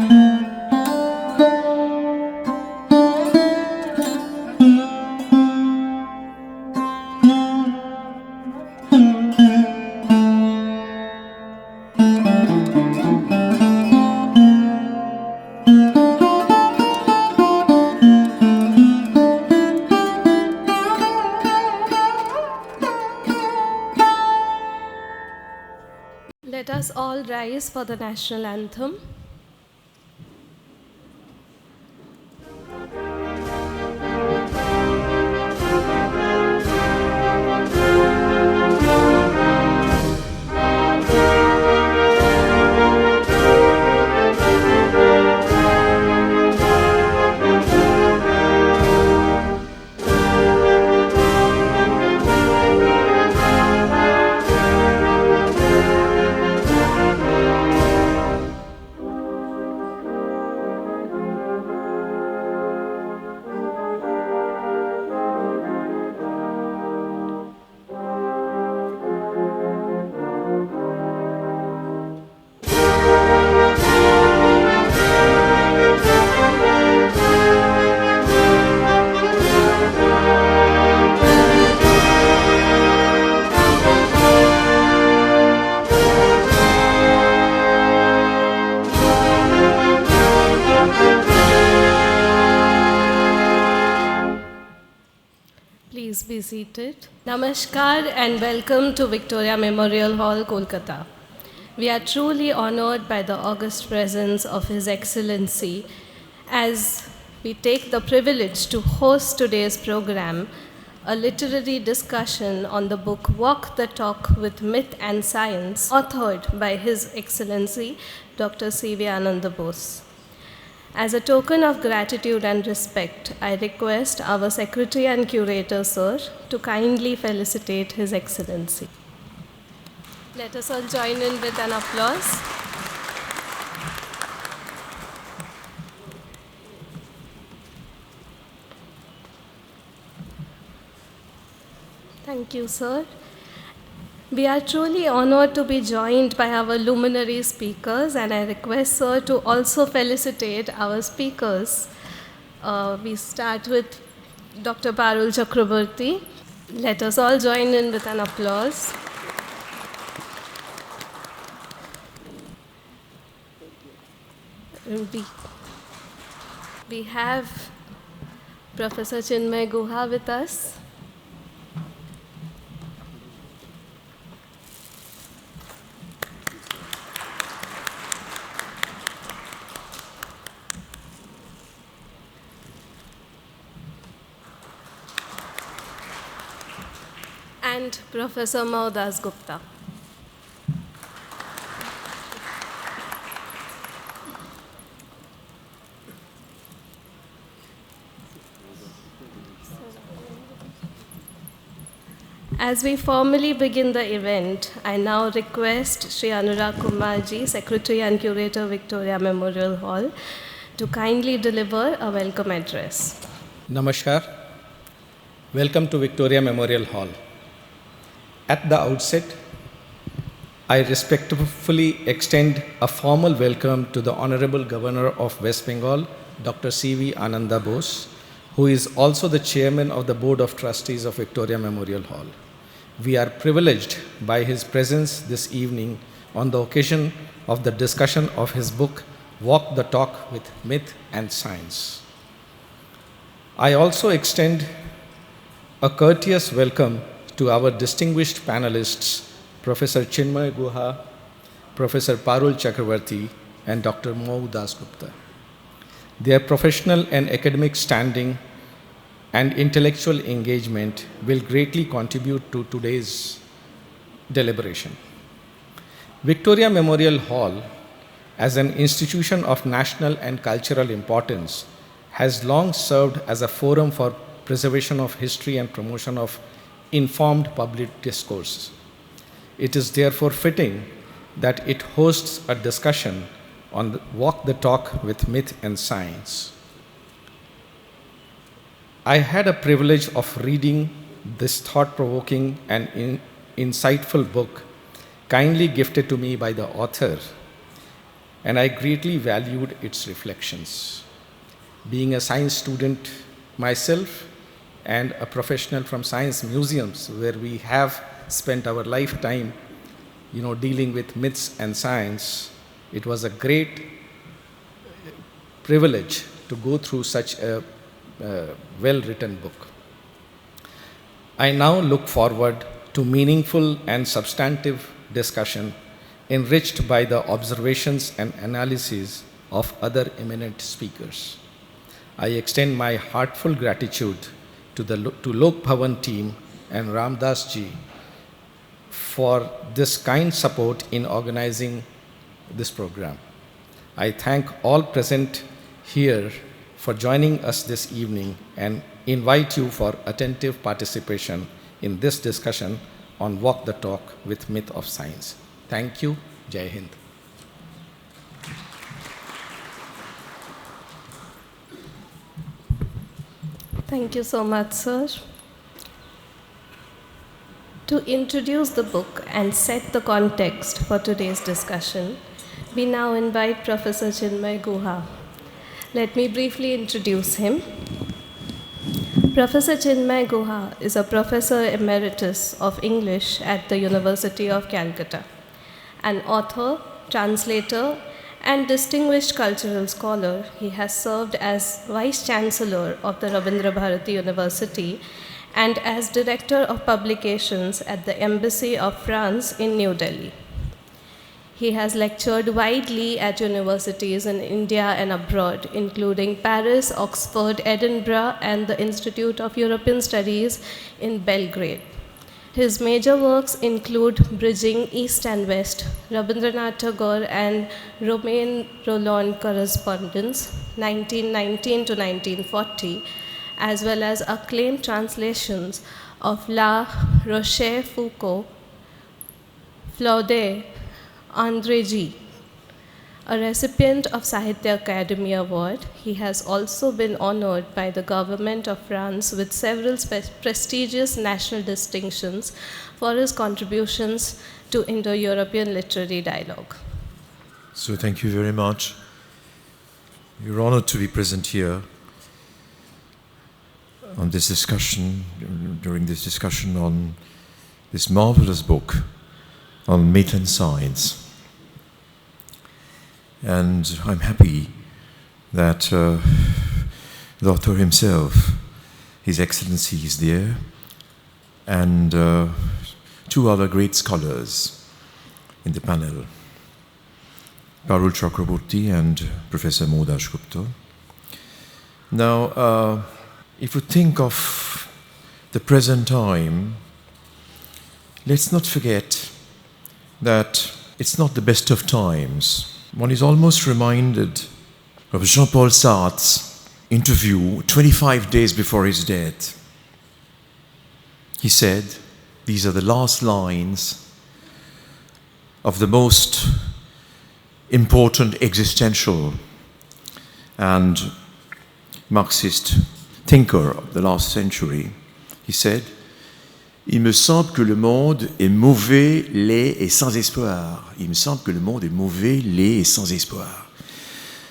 Let us all rise for the national anthem. Please be seated. Namaskar and welcome to Victoria Memorial Hall, Kolkata. We are truly honored by the august presence of His Excellency as we take the privilege to host today's program, a literary discussion on the book Walk the Talk with Myth and Science, authored by His Excellency Dr. C.V. Ananda Bose. As a token of gratitude and respect, I request our Secretary and Curator, Sir, to kindly felicitate His Excellency. Let us all join in with an applause. Thank you, sir. We are truly honored to be joined by our luminary speakers, and I request Sir to also felicitate our speakers. We start with Dr. Parul Chakraborty. Let us all join in with an applause. We have Professor Chinmoy Guha with us. And Professor Gupta. As we formally begin the event, I now request Sri Anurag Kumarji, Secretary and Curator, Victoria Memorial Hall, to kindly deliver a welcome address. Namaskar. Welcome to Victoria Memorial Hall. At the outset, I respectfully extend a formal welcome to the Honorable Governor of West Bengal, Dr. C.V. Ananda Bose, who is also the Chairman of the Board of Trustees of Victoria Memorial Hall. We are privileged by his presence this evening on the occasion of the discussion of his book, Walk the Talk with Myth and Science. I also extend a courteous welcome to our distinguished panelists, Professor Chinmoy Guha, Professor Parul Chakraborty, and Dr. Gupta. Their professional and academic standing and intellectual engagement will greatly contribute to today's deliberation. Victoria Memorial Hall, as an institution of national and cultural importance, has long served as a forum for preservation of history and promotion of informed public discourse. It is therefore fitting that it hosts a discussion on Walk the Talk with Myth and Science. I had a privilege of reading this thought-provoking and insightful book, kindly gifted to me by the author, and I greatly valued its reflections. Being a science student myself and a professional from science museums, where we have spent our lifetime, dealing with myths and science, it was a great privilege to go through such a well-written book. I now look forward to meaningful and substantive discussion enriched by the observations and analyses of other eminent speakers. I extend my heartfelt gratitude to Lok Bhavan team and Ramdas ji for this kind support in organizing this program. I thank all present here for joining us this evening and invite you for attentive participation in this discussion on Walk the Talk with Myth of Science. Thank you. Jai Hind. Thank you so much, sir. To introduce the book and set the context for today's discussion, we now invite Professor Chinmoy Guha. Let me briefly introduce him. Professor Chinmoy Guha is a Professor Emeritus of English at the University of Calcutta, an author, translator, and distinguished cultural scholar. He has served as Vice Chancellor of the Rabindra Bharati University and as Director of Publications at the Embassy of France in New Delhi. He has lectured widely at universities in India and abroad, including Paris, Oxford, Edinburgh, and the Institute of European Studies in Belgrade. His major works include Bridging East and West, Rabindranath Tagore and Romain Rolland Correspondence, 1919 to 1940, as well as acclaimed translations of La Rochefoucauld, Flaudet, André Gide. A recipient of Sahitya Academy Award, he has also been honored by the government of France with several prestigious national distinctions for his contributions to Indo-European literary dialogue. So thank you very much. We're honored to be present here on this discussion, during this discussion on this marvelous book on myth and science. And I'm happy that the author himself, His Excellency, is there, and two other great scholars in the panel, Parul Chakraborty and Professor Modash Gupta. Now, if you think of the present time, let's not forget that it's not the best of times. One is almost reminded of Jean-Paul Sartre's interview 25 days before his death. He said, these are the last lines of the most important existential and Marxist thinker of the last century. He said, il me semble que le monde est mauvais, laid et sans espoir. Il me semble que le monde est mauvais, laid et sans espoir.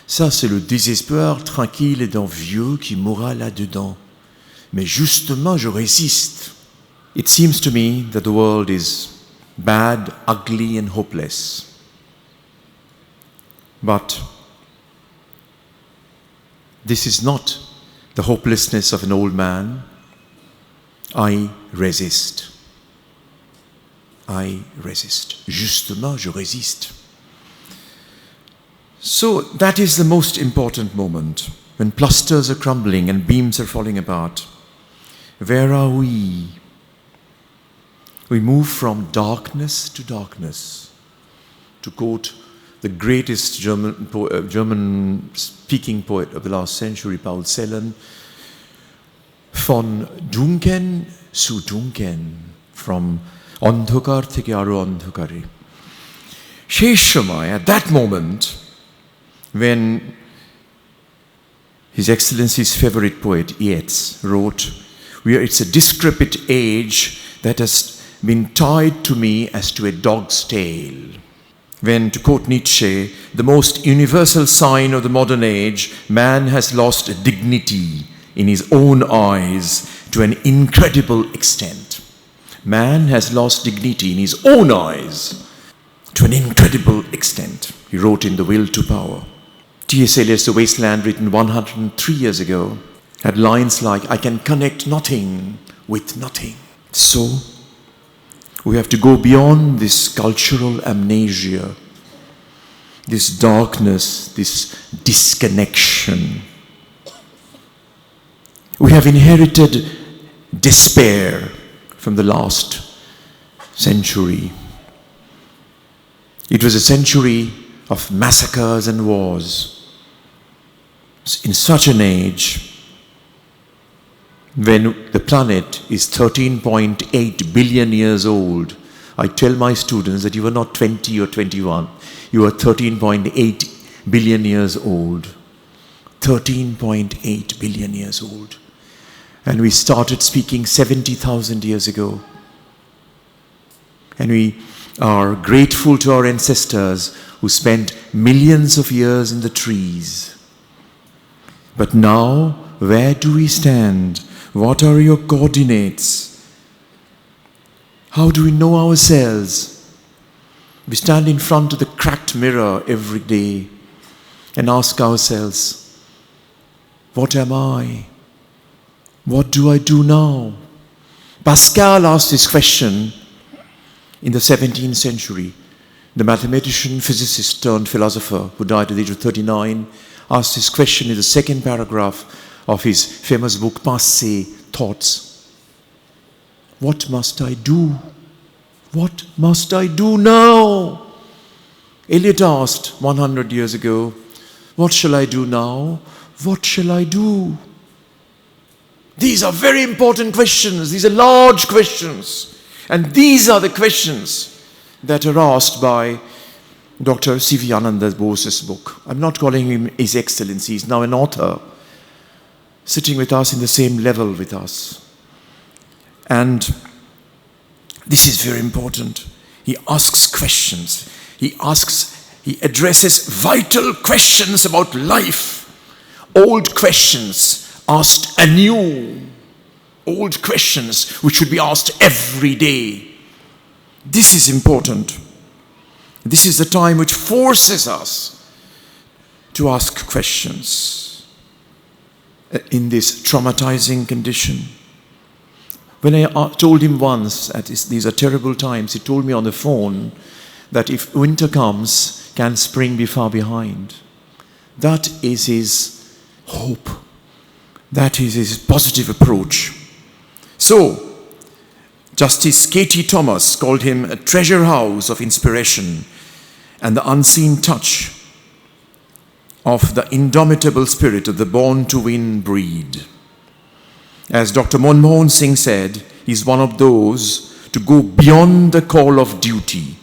Ça, c'est le désespoir tranquille et d'envieux qui mourra là-dedans. Mais justement, je résiste. It seems to me that the world is bad, ugly, and hopeless. But this is not the hopelessness of an old man. I resist. I resist. Justement, je résiste. So that is the most important moment, when plasters are crumbling and beams are falling apart. Where are we? We move from darkness to darkness. To quote the greatest German-speaking poet of the last century, Paul Celan, von Dunkeln zu Dunkeln, from অন্ধকার থেকে আরো অন্ধকারে. সেই সময়, at that moment, when His Excellency's favorite poet, Yeats, wrote, it's a decrepit age that has been tied to me as to a dog's tail. when, to quote Nietzsche, the most universal sign of the modern age, man has lost dignity in his own eyes to an incredible extent. Man has lost dignity in his own eyes to an incredible extent, he wrote in The Will to Power. T.S. Eliot's The Wasteland, written 103 years ago, had lines like, I can connect nothing with nothing. So, we have to go beyond this cultural amnesia, this darkness, this disconnection. We have inherited despair from the last century. It was a century of massacres and wars. In such an age, when the planet is 13.8 billion years old, I tell my students that you are not 20 or 21. You are 13.8 billion years old. 13.8 billion years old. And we started speaking 70,000 years ago. And we are grateful to our ancestors who spent millions of years in the trees. But now, where do we stand? What are your coordinates? How do we know ourselves? We stand in front of the cracked mirror every day and ask ourselves, what am I? What do I do now? Pascal asked this question in the 17th century. The mathematician, physicist turned philosopher who died at the age of 39 asked this question in the second paragraph of his famous book, Passé Thoughts. What must I do? What must I do now? Eliot asked 100 years ago, what shall I do now? What shall I do? These are very important questions. These are large questions. And these are the questions that are asked by Dr. C.V. Ananda Bose's book. I'm not calling him His Excellency. He's now an author, sitting with us in the same level with us. And this is very important. He asks questions. He addresses vital questions about life. Old questions asked anew. Old questions which should be asked every day. This is important. This is the time which forces us to ask questions in this traumatizing condition. When I told him once, these are terrible times, he told me on the phone that if winter comes, can spring be far behind? That is his hope. That is his positive approach. So, Justice K.T. Thomas called him a treasure house of inspiration and the unseen touch of the indomitable spirit of the born-to-win breed. As Dr. Manmohan Singh said, he's one of those to go beyond the call of duty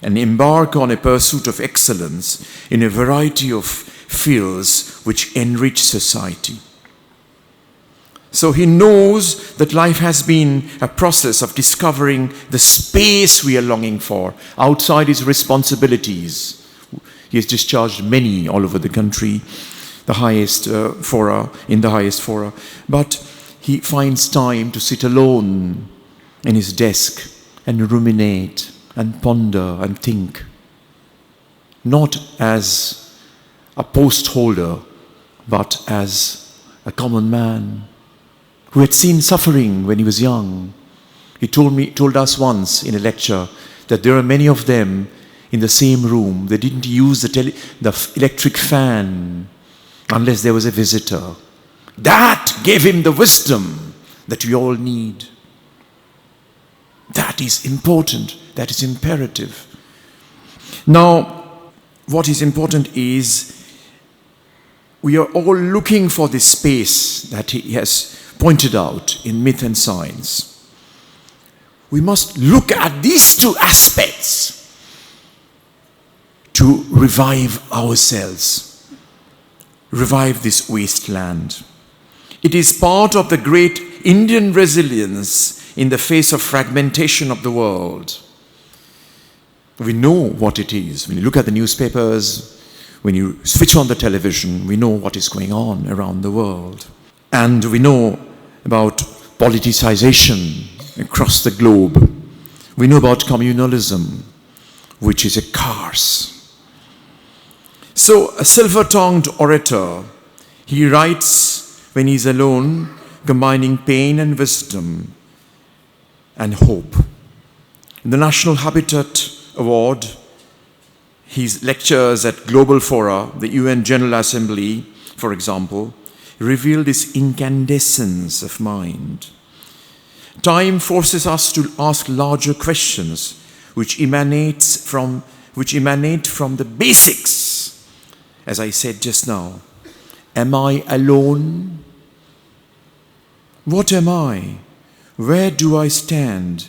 and embark on a pursuit of excellence in a variety of fields which enrich society. So he knows that life has been a process of discovering the space we are longing for outside his responsibilities. He has discharged many all over the country, in the highest fora. But he finds time to sit alone in his desk and ruminate and ponder and think. Not as a post holder, but as a common man who had seen suffering when he was young. He told us once in a lecture that there are many of them in the same room. They didn't use the electric fan unless there was a visitor. That gave him the wisdom that we all need. That is important. That is imperative. Now, what is important is we are all looking for this space that he has pointed out in myth and science. We must look at these two aspects to revive ourselves, revive this wasteland. It is part of the great Indian resilience in the face of fragmentation of the world. We know what it is. When you look at the newspapers, when you switch on the television, we know what is going on around the world. And we know about politicization across the globe. We know about communalism, which is a curse. So a silver-tongued orator, he writes when he's alone, combining pain and wisdom and hope. In the National Habitat Award, his lectures at global fora, the UN General Assembly, for example, reveal this incandescence of mind. Time forces us to ask larger questions which emanate from the basics. As I said just now, am I alone? What am I? Where do I stand?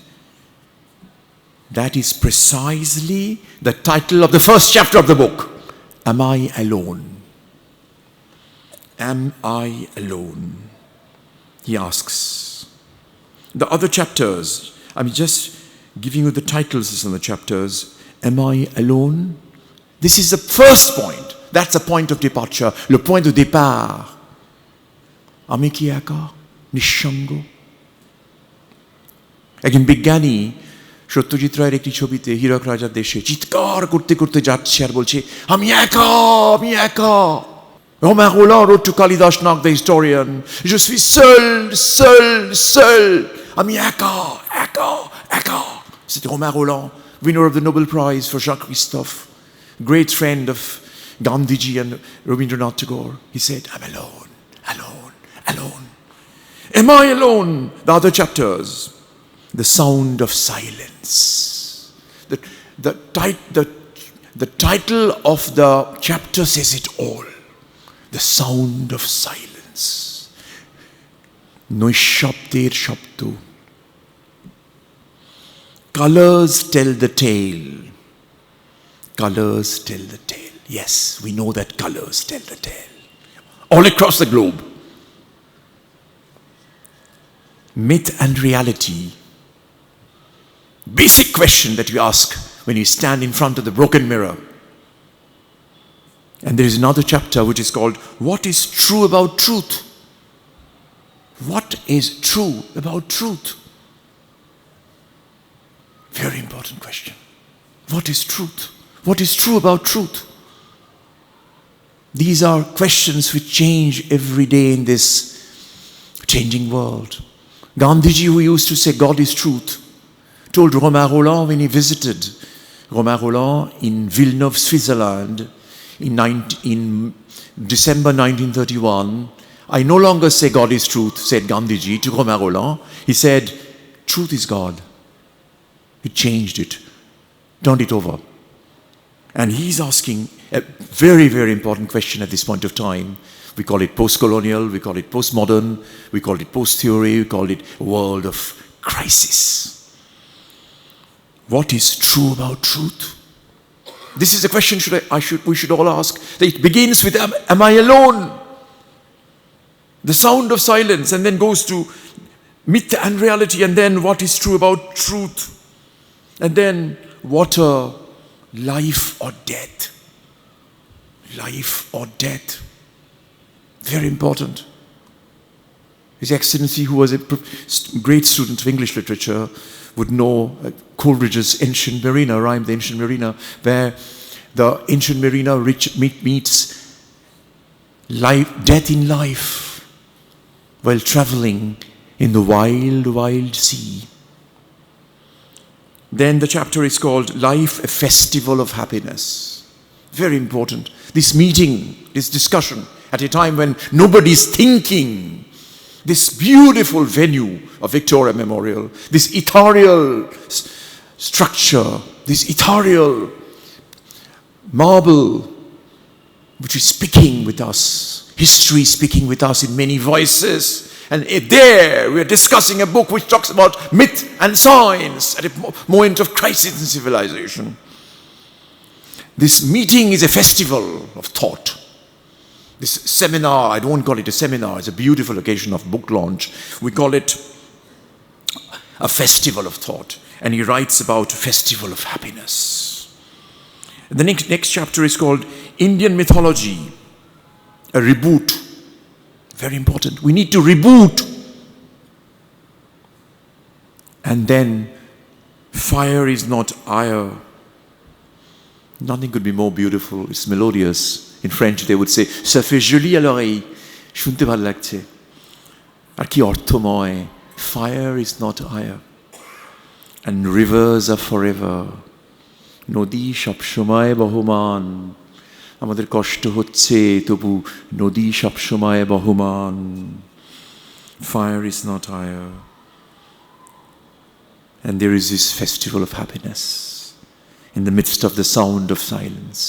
That is precisely the title of the first chapter of the book. Am I alone? Am I alone? He asks. The other chapters, I'm just giving you the titles of the chapters. Am I alone? This is the first point. That's the point of departure. Le point de départ. আমি কি একা নিঃসঙ্গ? একজন বিজ্ঞানী সত্যজিৎ রায়ের একটি ছবিতে হীরক রাজার দেশে চিৎকার করতে করতে যাচ্ছে আর বলছে আমি একা, আমি একা। Romain Rolland wrote to Kalidas Nag, the historian, je suis seul, seul, seul. আমি একা, একা, একা. C'était Romain Rolland, winner of the Nobel Prize for Jacques Christophe, great friend of Gandhiji and Rabindranath Tagore. He said, I'm alone, alone, alone. Am I alone? The other chapters. The sound of silence. The title of the chapter says it all. The sound of silence. Noishabder shabdo. Colors tell the tale. Colors tell the tale. Yes, we know that colors tell the tale. All across the globe. Myth and reality. Basic question that you ask when you stand in front of the broken mirror. And there is another chapter which is called, What is true about truth? What is true about truth? Very important question. What is truth? What is true about truth? These are questions which change every day in this changing world. Gandhiji, who used to say God is truth, told Romain Rolland when he visited Romain Rolland in Villeneuve, Switzerland, in December 1931, I no longer say God is truth, said Gandhiji to Romain Rolland. He said, truth is God. He changed it, turned it over. And he's asking a very, very important question at this point of time. We call it post-colonial, we call it postmodern, we call it post-theory, we call it a world of crisis. What is true about truth? This is a question we should all ask. It begins with, am I alone? The sound of silence, and then goes to myth and reality, and then what is true about truth? And then water, life or death. Life or death. Very important. His Excellency, who was a great student of English literature, would know Coleridge's Ancient Mariner, rhyme the Ancient Mariner, where the Ancient Mariner meets life, death in life while traveling in the wild, wild sea. Then the chapter is called Life, a Festival of Happiness. Very important. This meeting, this discussion, at a time when nobody's thinking, this beautiful venue of Victoria Memorial, this ethereal structure, this ethereal marble, which is speaking with us, history speaking with us in many voices. And there we are discussing a book which talks about myth and science at a moment of crisis in civilization. This meeting is a festival of thought. This seminar, I don't call it a seminar, it's a beautiful occasion of book launch. We call it a festival of thought. And he writes about a festival of happiness. The next chapter is called Indian Mythology, a reboot. Very important. We need to reboot. And then, fire is not ire. Nothing could be more beautiful. It's melodious. In French, they would say, ça fait joli à l'oreille. শুনতে ভালো লাগছে। আর কি অর্থময়। Fire is not ire. And rivers are forever. নদী সবসময় বহমান। আমাদের কষ্ট হচ্ছে তবু নদী সবসময় বহমান। Fire is not ire. And there is this festival of happiness in the midst of the sound of silence.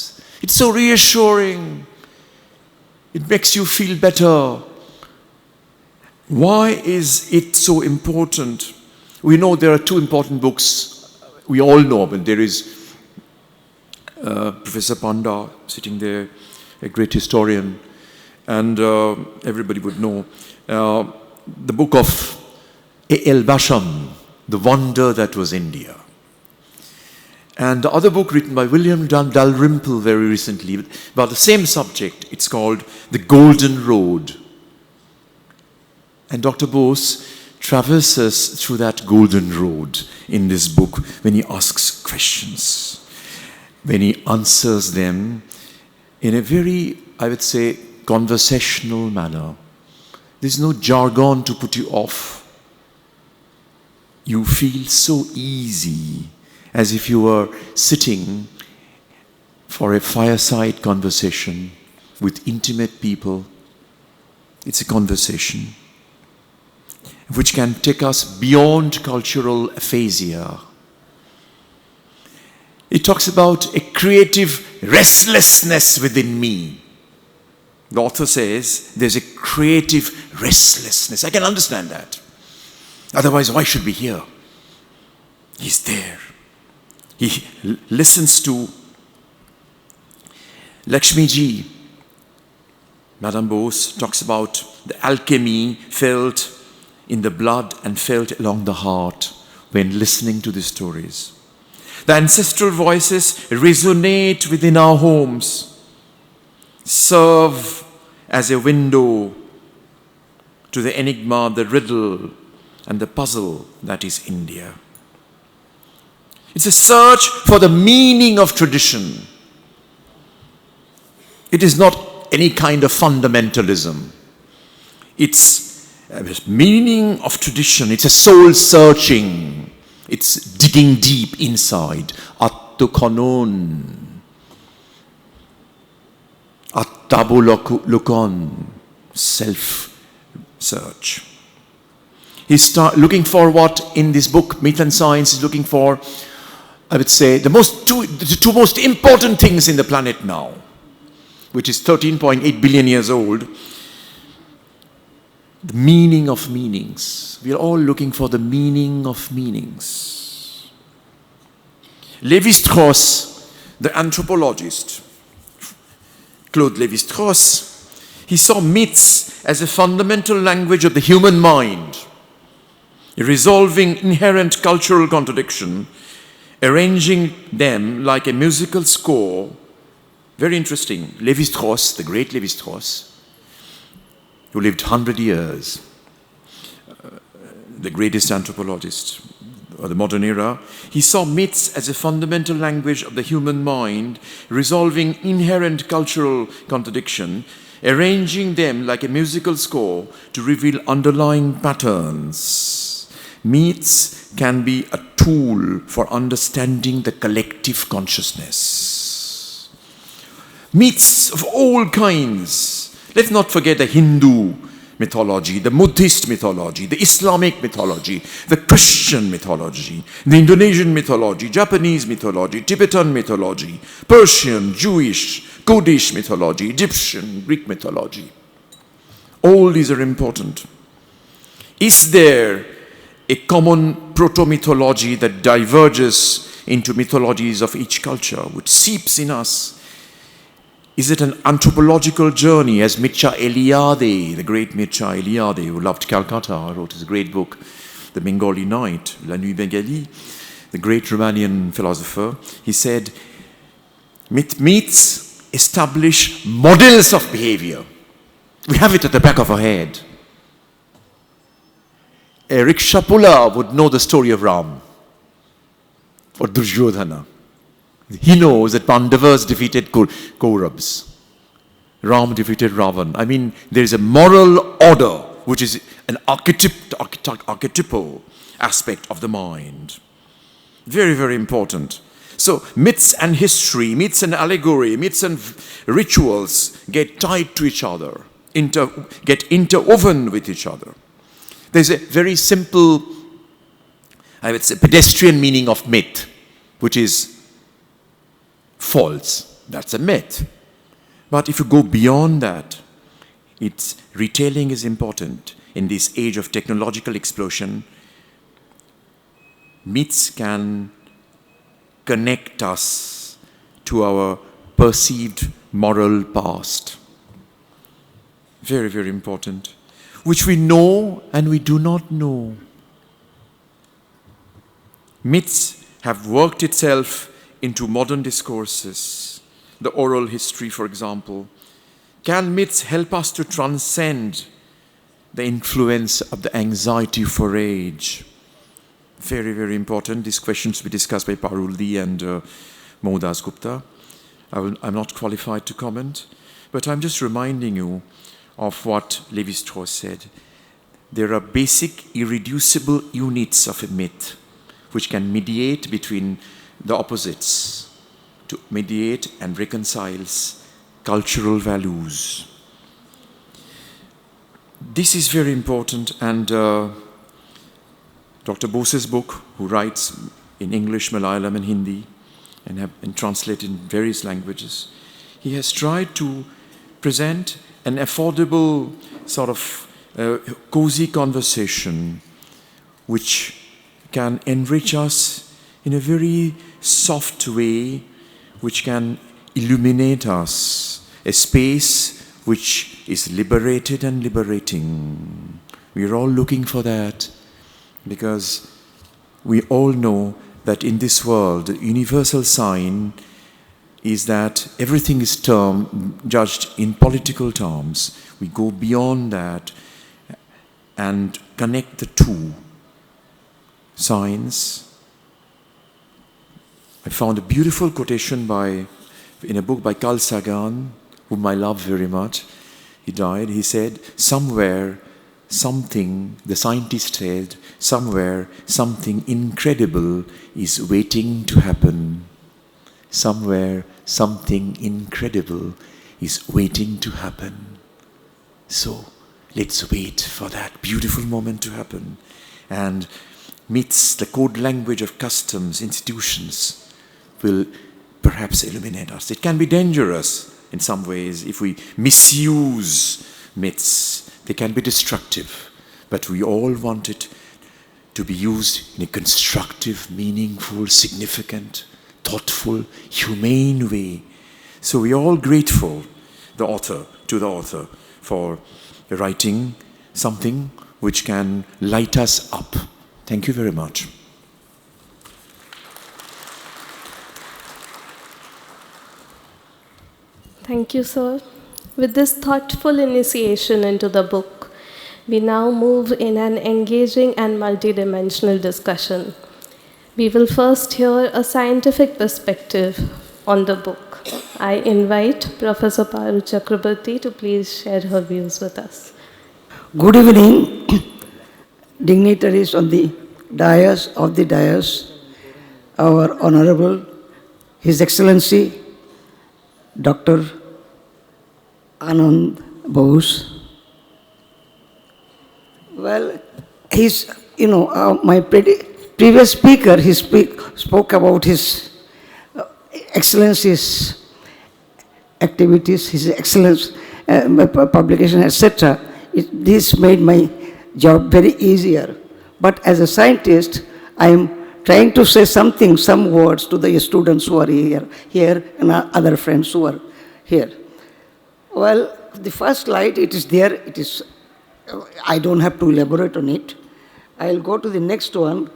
It's so reassuring. It makes you feel better. Why is it so important? We know there are two important books. We all know, but there is Professor Panda sitting there, a great historian, and everybody would know the book of A.L. Basham, The Wonder That Was India. And the other book written by William Dalrymple very recently about the same subject. It's called The Golden Road. And Dr. Bose traverses through that golden road in this book when he asks questions, when he answers them in a very, I would say, conversational manner. There's no jargon to put you off. You feel so easy, as if you were sitting for a fireside conversation with intimate people. It's a conversation which can take us beyond cultural aphasia. It talks about a creative restlessness within me. The author says there's a creative restlessness. I can understand that. Otherwise, why should we hear? He's there. He listens to Lakshmi Ji. Madame Bose talks about the alchemy felt in the blood and felt along the heart when listening to the stories. The ancestral voices resonate within our homes, serve as a window to the enigma, the riddle, and the puzzle that is India. It's a search for the meaning of tradition. It is not any kind of fundamentalism. It's a meaning of tradition. It's a soul searching. It's digging deep inside. Attokonon. Attabolokon. Self-search. He's looking for what in this book, Myth and Science, is looking for, I would say, the two most important things in the planet now, which is 13.8 billion years old. The meaning of meanings. We are all looking for the meaning of meanings. Lévi-Strauss, the anthropologist, Claude Lévi-Strauss, he saw myths as a fundamental language of the human mind, resolving inherent cultural contradiction, arranging them like a musical score. Very interesting. Lévi-Strauss, the great Lévi-Strauss, who lived 100 years, the greatest anthropologist of the modern era, he saw myths as a fundamental language of the human mind, resolving inherent cultural contradiction, arranging them like a musical score to reveal underlying patterns. Myths can be a tool for understanding the collective consciousness. Myths of all kinds. Let's not forget the Hindu mythology, the Buddhist mythology, the Islamic mythology, the Christian mythology, the Indonesian mythology, Japanese mythology, Tibetan mythology, Persian, Jewish, Kurdish mythology, Egyptian, Greek mythology. All these are important. Is there a common proto-mythology that diverges into mythologies of each culture, which seeps in us? Is it an anthropological journey, as Mircea Eliade, the great Mircea Eliade, who loved Calcutta, wrote his great book, The Bengali Night, La Nuit Bengali, the great Romanian philosopher, he said, Myths establish models of behavior. We have it at the back of our head. A rickshaw puller would know the story of Ram or Duryodhana. He knows that Pandavas defeated Kauravas. Ram defeated Ravan. I mean, there is a moral order which is an archetypal aspect of the mind. Very, very important. So myths and history, myths and allegory, myths and rituals get tied to each other, get interwoven with each other. There's a very simple, I would say, pedestrian meaning of myth, which is false. That's a myth. But if you go beyond that, its retailing is important. In this age of technological explosion, myths can connect us to our perceived moral past. Very, very important. Which we know and we do not know. Myths have worked itself into modern discourses. The oral history, for example. Can myths help us to transcend the influence of the anxiety for age? Very, very important. These questions will be discussed by Parul and Modas Gupta. I'm not qualified to comment, but I'm just reminding you of what Lévi-Strauss said. There are basic irreducible units of a myth which can mediate between the opposites, to mediate and reconciles cultural values. This is very important, and Dr. Bose's book, who writes in English, Malayalam and Hindi, and have been translated in various languages, he has tried to present an affordable sort of cozy conversation which can enrich us in a very soft way, which can illuminate us, a space which is liberated and liberating. We are all looking for that because we all know that in this world, the universal sign is that everything is judged in political terms. We go beyond that and connect the two. Science. I found a beautiful quotation in a book by Carl Sagan, whom I love very much. He died. He said, somewhere, something, the scientist said, somewhere, something incredible is waiting to happen. Somewhere, something incredible is waiting to happen. So, let's wait for that beautiful moment to happen. And myths, the code language of customs, institutions, will perhaps illuminate us. It can be dangerous in some ways if we misuse myths. They can be destructive, but we all want it to be used in a constructive, meaningful, significant, thoughtful, humane way. So we are all grateful to the author for writing something which can light us up. Thank you very much. Thank you, sir. With this thoughtful initiation into the book, we now move in an engaging and multidimensional discussion. We will first hear a scientific perspective on the book. I invite Professor Parul Chakraborty to please share her views with us. Good evening, dignitaries on the dais, our Honorable, His Excellency, Dr. Ananda Bose. Well, my previous speaker, he spoke about His Excellency's activities, His Excellence publication, etc. This made my job very easier. But as a scientist, I am trying to say something, some words to the students who are here and other friends who are here. Well, the first slide, it is there. I don't have to elaborate on it. I'll go to the next one.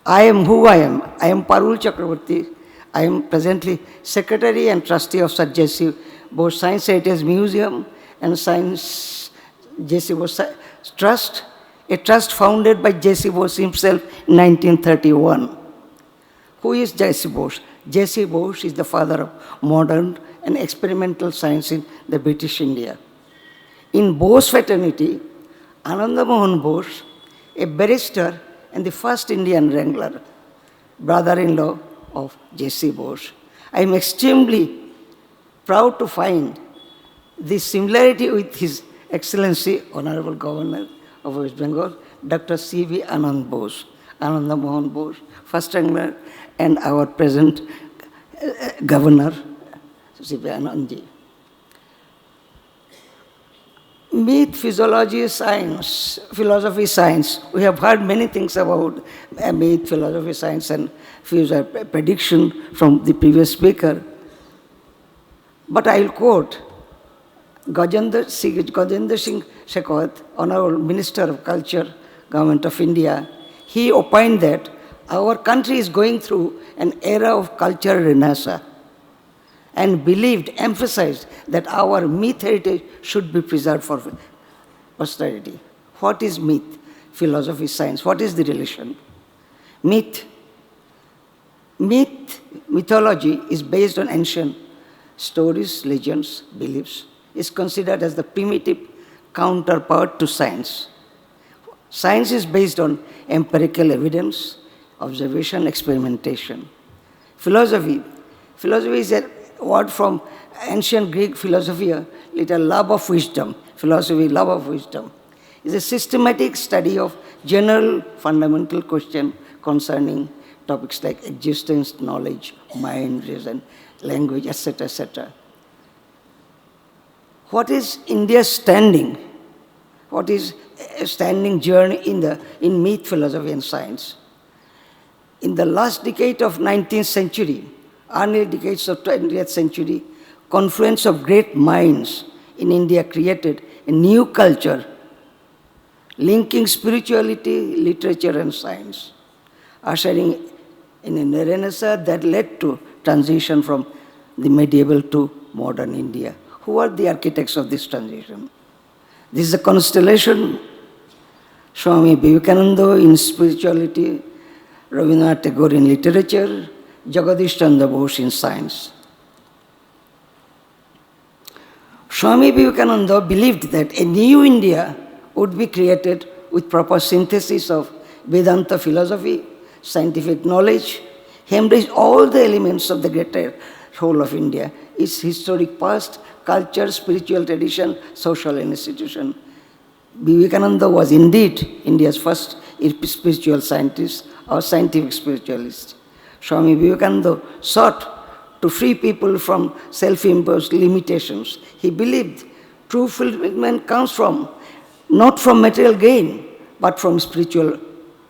I am who I am. I am Parul Chakraborty. I am presently Secretary and Trustee of Sir J.C. Bose Science Heritage Museum and Science J.C. Bose Trust, a trust founded by J.C. Bose himself in 1931. Who is J.C. Bose? J.C. Bose is the father of modern and experimental science in the British India. In Bose fraternity, Ananda Bose, a barrister and the first Indian wrangler, brother-in-law of J.C. Bose. I am extremely proud to find this similarity with His Excellency, Honorable Governor of West Bengal, Dr. C.V. Anand Bose, Ananda Mohan Bose, first wrangler, and our present Governor, C.V. Anandji. Myth, physiology, science, philosophy, science. We have heard many things about myth, philosophy, science, and future prediction from the previous speaker. But I will quote Gajendra Singh Shekhawat, Honorable Minister of Culture, Government of India. He opined that our country is going through an era of cultural renaissance, and emphasized that our myth heritage should be preserved for posterity. What is myth? Philosophy, science. What is the relation? Mythology is based on ancient stories, legends, beliefs. Is considered as the primitive counterpart to science. Science is based on empirical evidence, observation, experimentation. Philosophy is a word from ancient Greek philosophia, love of wisdom. Philosophy, love of wisdom, is a systematic study of general fundamental questions concerning topics like existence, knowledge, mind, reason, language, etc., etc. What is India's standing? What is a standing journey in myth, philosophy, and science? In the last decade of 19th century, early decades of 20th century, confluence of great minds in India created a new culture linking spirituality, literature, and science, ushering in a renaissance that led to transition from the medieval to modern India. Who are the architects of this transition? This is a constellation. Swami Vivekananda in spirituality, Rabindranath Tagore in literature, Jagadish Chandra Bose in science. Swami Vivekananda believed that a new India would be created with proper synthesis of Vedanta philosophy, scientific knowledge, he embraced all the elements of the greater whole of India, its historic past, culture, spiritual tradition, social institution. Vivekananda was indeed India's first spiritual scientist or scientific spiritualist. Swami Vivekananda sought to free people from self-imposed limitations. He believed true fulfillment comes not from material gain, but from spiritual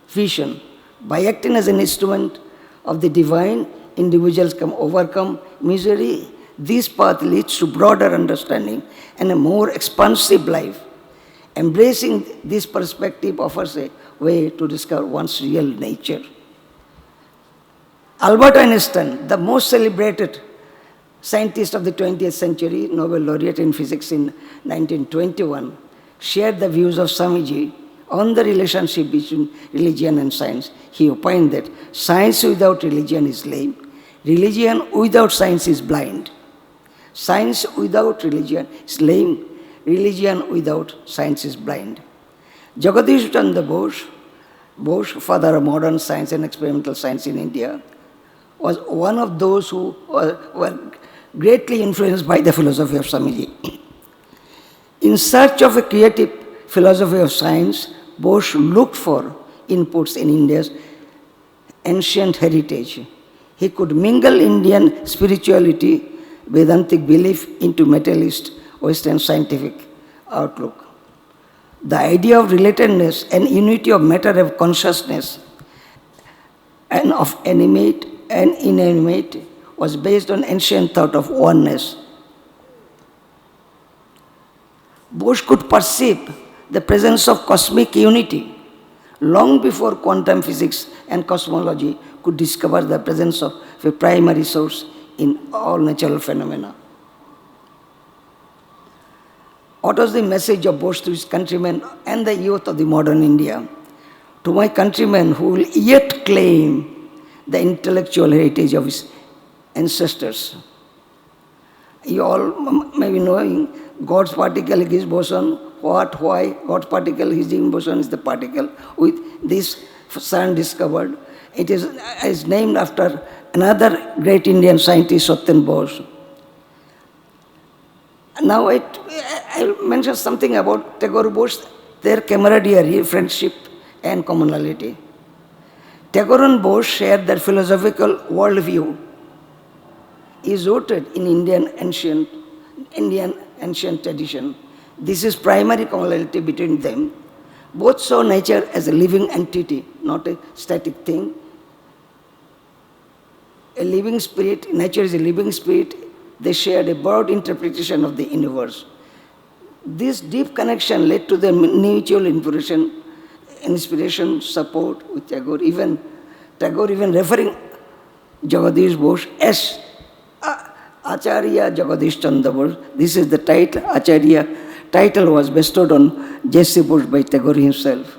vision. By acting as an instrument of the divine, individuals can overcome misery. This path leads to broader understanding and a more expansive life. Embracing this perspective offers a way to discover one's real nature. Albert Einstein, the most celebrated scientist of the 20th century, Nobel laureate in physics in 1921, shared the views of Swamiji on the relationship between religion and science. He opined that science without religion is lame, religion without science is blind. Science without religion is lame, religion without science is blind. Jagadish Chandra Bose, father of modern science and experimental science in India, was one of those who were greatly influenced by the philosophy of Swamiji. In search of a creative philosophy of science, Bose looked for inputs in India's ancient heritage. He could mingle Indian spirituality, Vedantic belief into materialist Western scientific outlook. The idea of relatedness and unity of matter of consciousness and of animate and inanimate was based on ancient thought of oneness. Bose could perceive the presence of cosmic unity long before quantum physics and cosmology could discover the presence of a primary source in all natural phenomena. What was the message of Bose to his countrymen and the youth of the modern India? To my countrymen who will yet claim the intellectual heritage of his ancestors. You all may be knowing God's particle Higgs boson, what, why, God's particle Higgs boson is the particle with this CERN discovered. It is named after another great Indian scientist, Dr Bose. Now I mention something about Tagore Bose, their camaraderie, friendship and commonality. Tagore and Bose shared their philosophical worldview, is rooted in Indian ancient tradition. This is primary commonality between them. Both saw nature as a living entity, not a static thing. A living spirit, nature is a living spirit. They shared a broad interpretation of the universe. This deep connection led to their mutual inspiration, support with Tagore. Tagore even referring Jagadish Bose as Acharya Jagadish Chandra Bose. This is the title. Acharya title was bestowed on J.C. Bose by Tagore himself.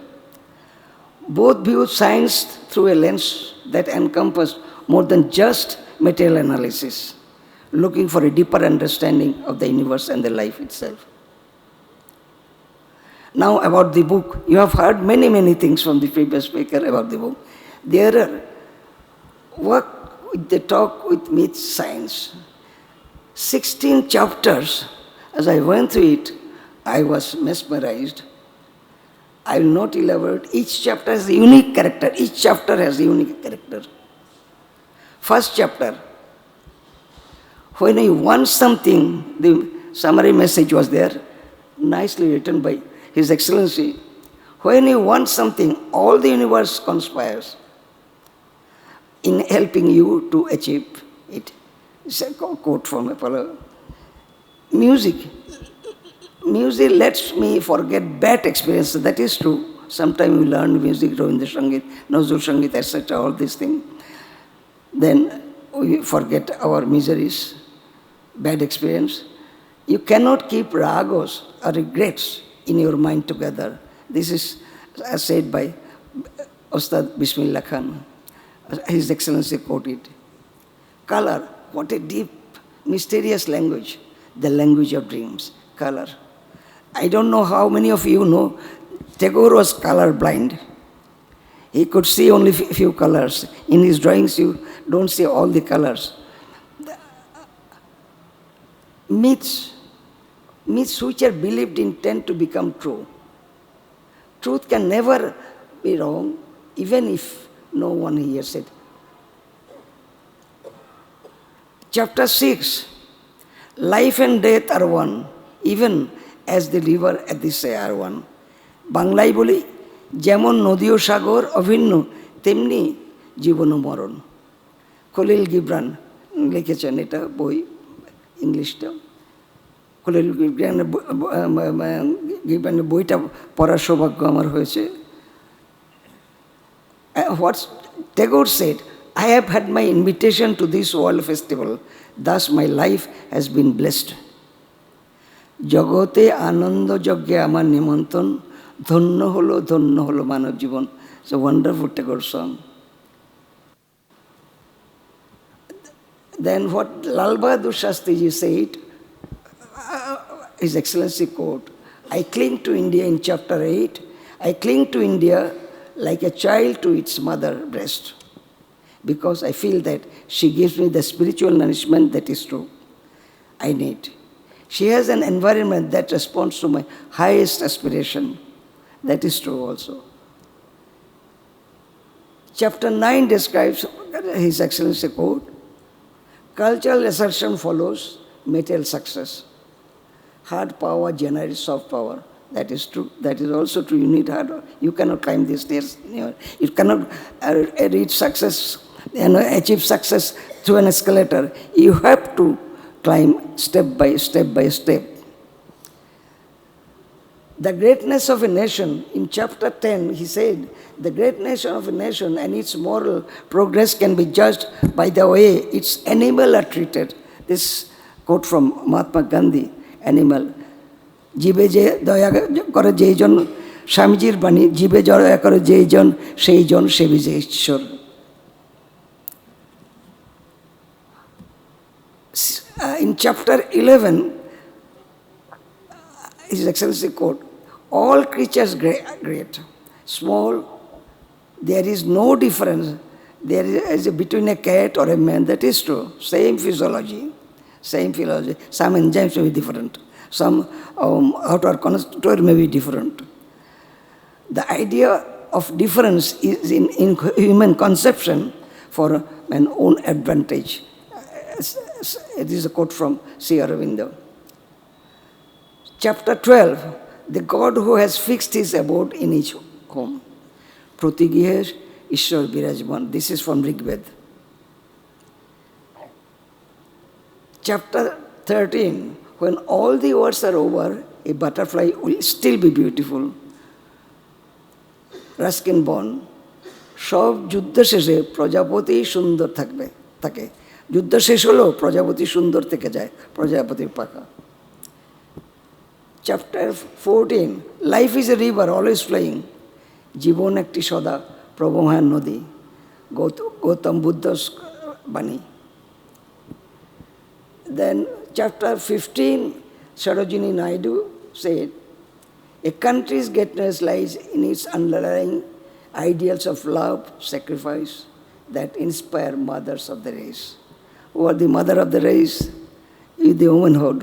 Both viewed science through a lens that encompassed more than just material analysis, looking for a deeper understanding of the universe and the life itself. Now about the book. You have heard many things from the previous speaker about the book. There are work with the talk with myth science. 16 chapters. As I went through it, I was mesmerized. I will not elaborate. Each chapter has a unique character. Each chapter has a unique character. First chapter. When you want something, the summary message was there, nicely written by His Excellency. When you want something, all the universe conspires in helping you to achieve it. It's a quote from Apollo. Music lets me forget bad experiences. That is true. Sometimes we learn music, Ravindra Sangeet, Nazrul Sangeet, etc., all these things. Then we forget our miseries, bad experience. You cannot keep ragos or regrets in your mind together. This is said by Ustad Bismillah Khan. His Excellency quoted. Color, what a deep, mysterious language. The language of dreams, color. I don't know how many of you know Tagore was color blind. He could see only few colors. In his drawings, you don't see all the colors. Myths which are believed in tend to become true. Truth can never be wrong, even if no one hears it. Chapter 6, life and death are one, even as the river and the sea are one. বাংলায় বলি, যেমন নদী ও সাগর অভিন্ন, তেমনি জীবন ও মরণ। খলিল গিবরান লিখেছেন এটা বই, ইংলিশটা। খলিল গিবরানের বইটা পড়ার সৌভাগ্য আমার হয়েছে। What Tagore said, I have had my invitation to this world festival, thus my life has been blessed. জগতে আনন্দ যজ্ঞে আমার নিমন্ত্রণ, ধন্য হলো মানব জীবন. It's a wonderful Tagore song. Then what Lal Bahadur Shastriji said, His Excellency quote, I cling to India in chapter 8, I cling to India like a child to its mother breast, because I feel that she gives me the spiritual nourishment that is true, I need. She has an environment that responds to my highest aspiration. That is true also. Chapter 9 describes His Excellency quote, cultural assertion follows material success. Hard power generates soft power. That is true. That is also true. You need hard. You cannot climb these stairs. You cannot reach success and achieve success through an escalator. You have to climb step by step by step. The greatness of a nation, in chapter 10, he said, the greatness of a nation and its moral progress can be judged by the way its animals are treated. This quote from Mahatma Gandhi, animal. Jibe je doya kore jejon, Swamijir bani, jibe doya kore jejon, seijon sebi je Ishwar. In chapter 11, His Excellency quote, all creatures great, small, there is no difference. There is between a cat or a man, that is true. Same physiology. Some enzymes may be different. Some outer constituent may be different. The idea of difference is in human conception for an own advantage. It is a quote from Sri Aurobindo. Chapter 12, the God who has fixed his abode in each home. Pratigihesh Ishwar Birajman. This is from Rig Veda. Chapter 13, when all the words are over, a butterfly will still be beautiful. Ruskin born. সব যুদ্ধ শেষে প্রজাপতি সুন্দর থাকে যুদ্ধ শেষ হলেও প্রজাপতি সুন্দর থেকে যায় প্রজাপতির পাখা chapter 14 life is a river always flowing জীবন একটি সদা প্রবহমান নদী গৌতম বুদ্ধর বাণী Then chapter 15 Sarojini Naidu said a country's greatness lies in its underlying ideals of love, sacrifice that inspire mothers of the race. Who are the mother of the race? Is the womanhood.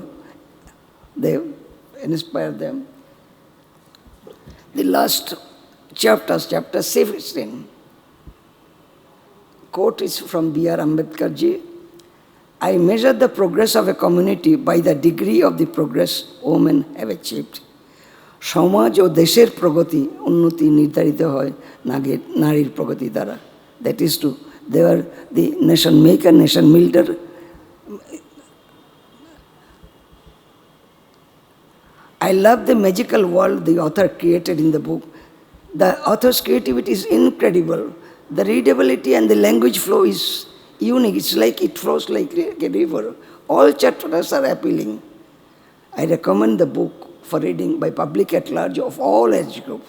They inspire them. The last chapter 16, quote is from B.R. Ambedkar ji. I measure the progress of a community by the degree of the progress women have achieved. সমাজ ও দেশের প্রগতি উন্নতি নির্ধারিত হয় নারীর প্রগতি দ্বারা that is to they are the nation maker nation builder I love the magical world the author created in the book. The author's creativity is incredible. The readability and the language flow is unique. It's like it flows like a river. All chapters are appealing. I recommend the book for reading by public at large of all age group.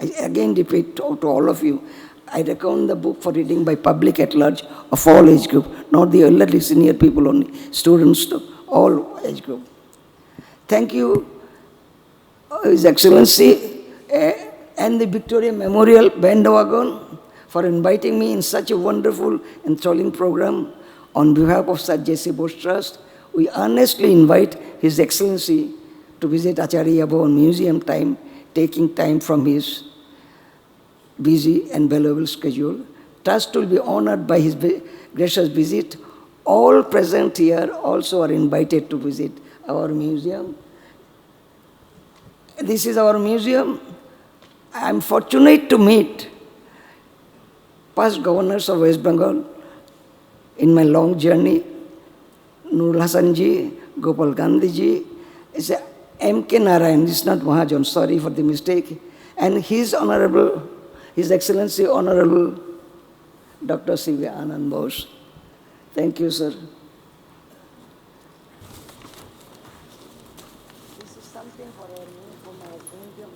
I again repeat to all of you, I recommend the book for reading by public at large of all age group, not the elderly senior people only, students to all age group. Thank you, His Excellency and the Victoria Memorial Bandwagon for inviting me in such a wonderful, enthralling program. On behalf of Sir J.C. Bose Trust, we earnestly invite His Excellency to visit Acharya Bhavan Museum taking time from his busy and valuable schedule. Trust will be honored by his gracious visit. All present here also are invited to visit our museum. This is our museum. I am fortunate to meet past governors of West Bengal in my long journey. Nurul Hasan ji, Gopal Gandhi ji, M.K. Narayan, this is not Mahajan, sorry for the mistake, and His Excellency Honorable Dr. C.V. Ananda Bose. Thank you, sir. This is something for our museum.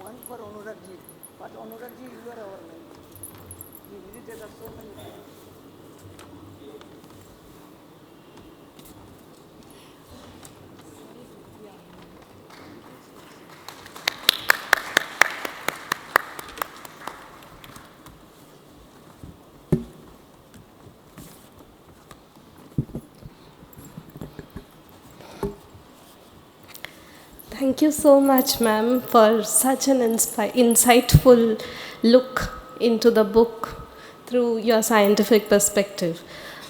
One for Anuragji, but Anuragji, you are our man. You visited us so many times. Thank you so much, ma'am, for such an insightful look into the book through your scientific perspective.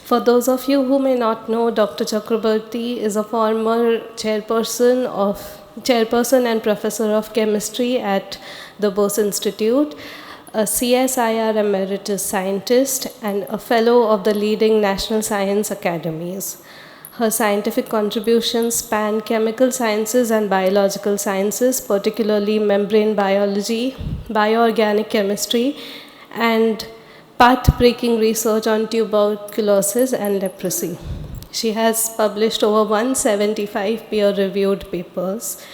For those of you who may not know, Dr. Chakraborty is a former chairperson of chairperson and professor of chemistry at the Bose Institute, a CSIR emeritus scientist, and a fellow of the leading national science academies. Her scientific contributions span chemical sciences and biological sciences, particularly membrane biology, bioorganic chemistry, and path-breaking research on tuberculosis and leprosy. She has published over 175 peer-reviewed papers,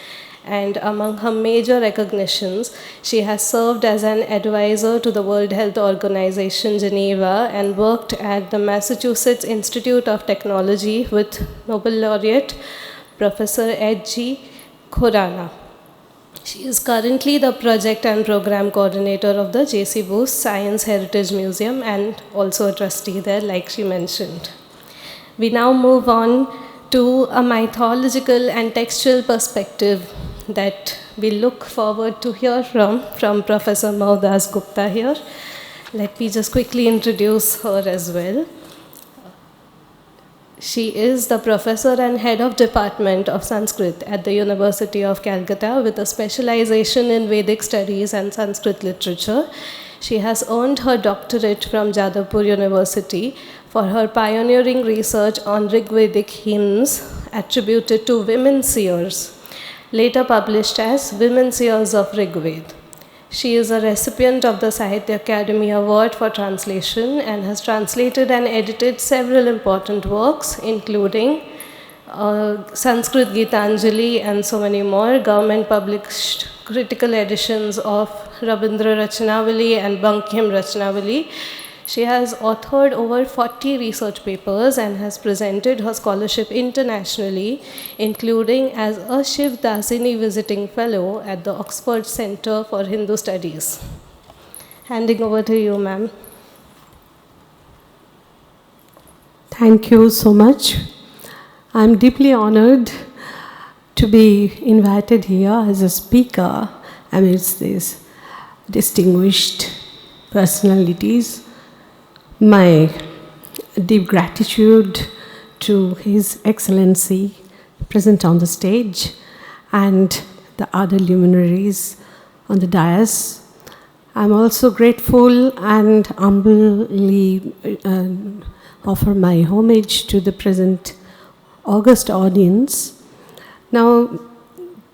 and among her major recognitions, she has served as an advisor to the World Health Organization Geneva and worked at the Massachusetts Institute of Technology with Nobel laureate Professor H.G. Khurana. She is currently the project and program coordinator of the J.C. Bose Science Heritage Museum and also a trustee there, like she mentioned. We now move on to a mythological and textual perspective that we look forward to hear from Professor Maudas Gupta here. Let me just quickly introduce her as well. She is the professor and head of Department of Sanskrit at the University of Calcutta with a specialization in Vedic studies and Sanskrit literature. She has earned her doctorate from Jadavpur University for her pioneering research on Rigvedic hymns attributed to women seers, later published as Women Seers of Rigved. She is a recipient of the Sahitya Academy Award for Translation and has translated and edited several important works, including Sanskrit Gitanjali and so many more, government published critical editions of Rabindra Rachnavali and Bankim Rachnavali. She has authored over 40 research papers and has presented her scholarship internationally, including as a Shiv Dasini Visiting Fellow at the Oxford Center for Hindu Studies. Handing over to you, ma'am. Thank you so much. I'm deeply honored to be invited here as a speaker amidst these distinguished personalities. My deep gratitude to His Excellency present on the stage and the other luminaries on the dais. I'm also grateful and humbly offer my homage to the present august audience. Now,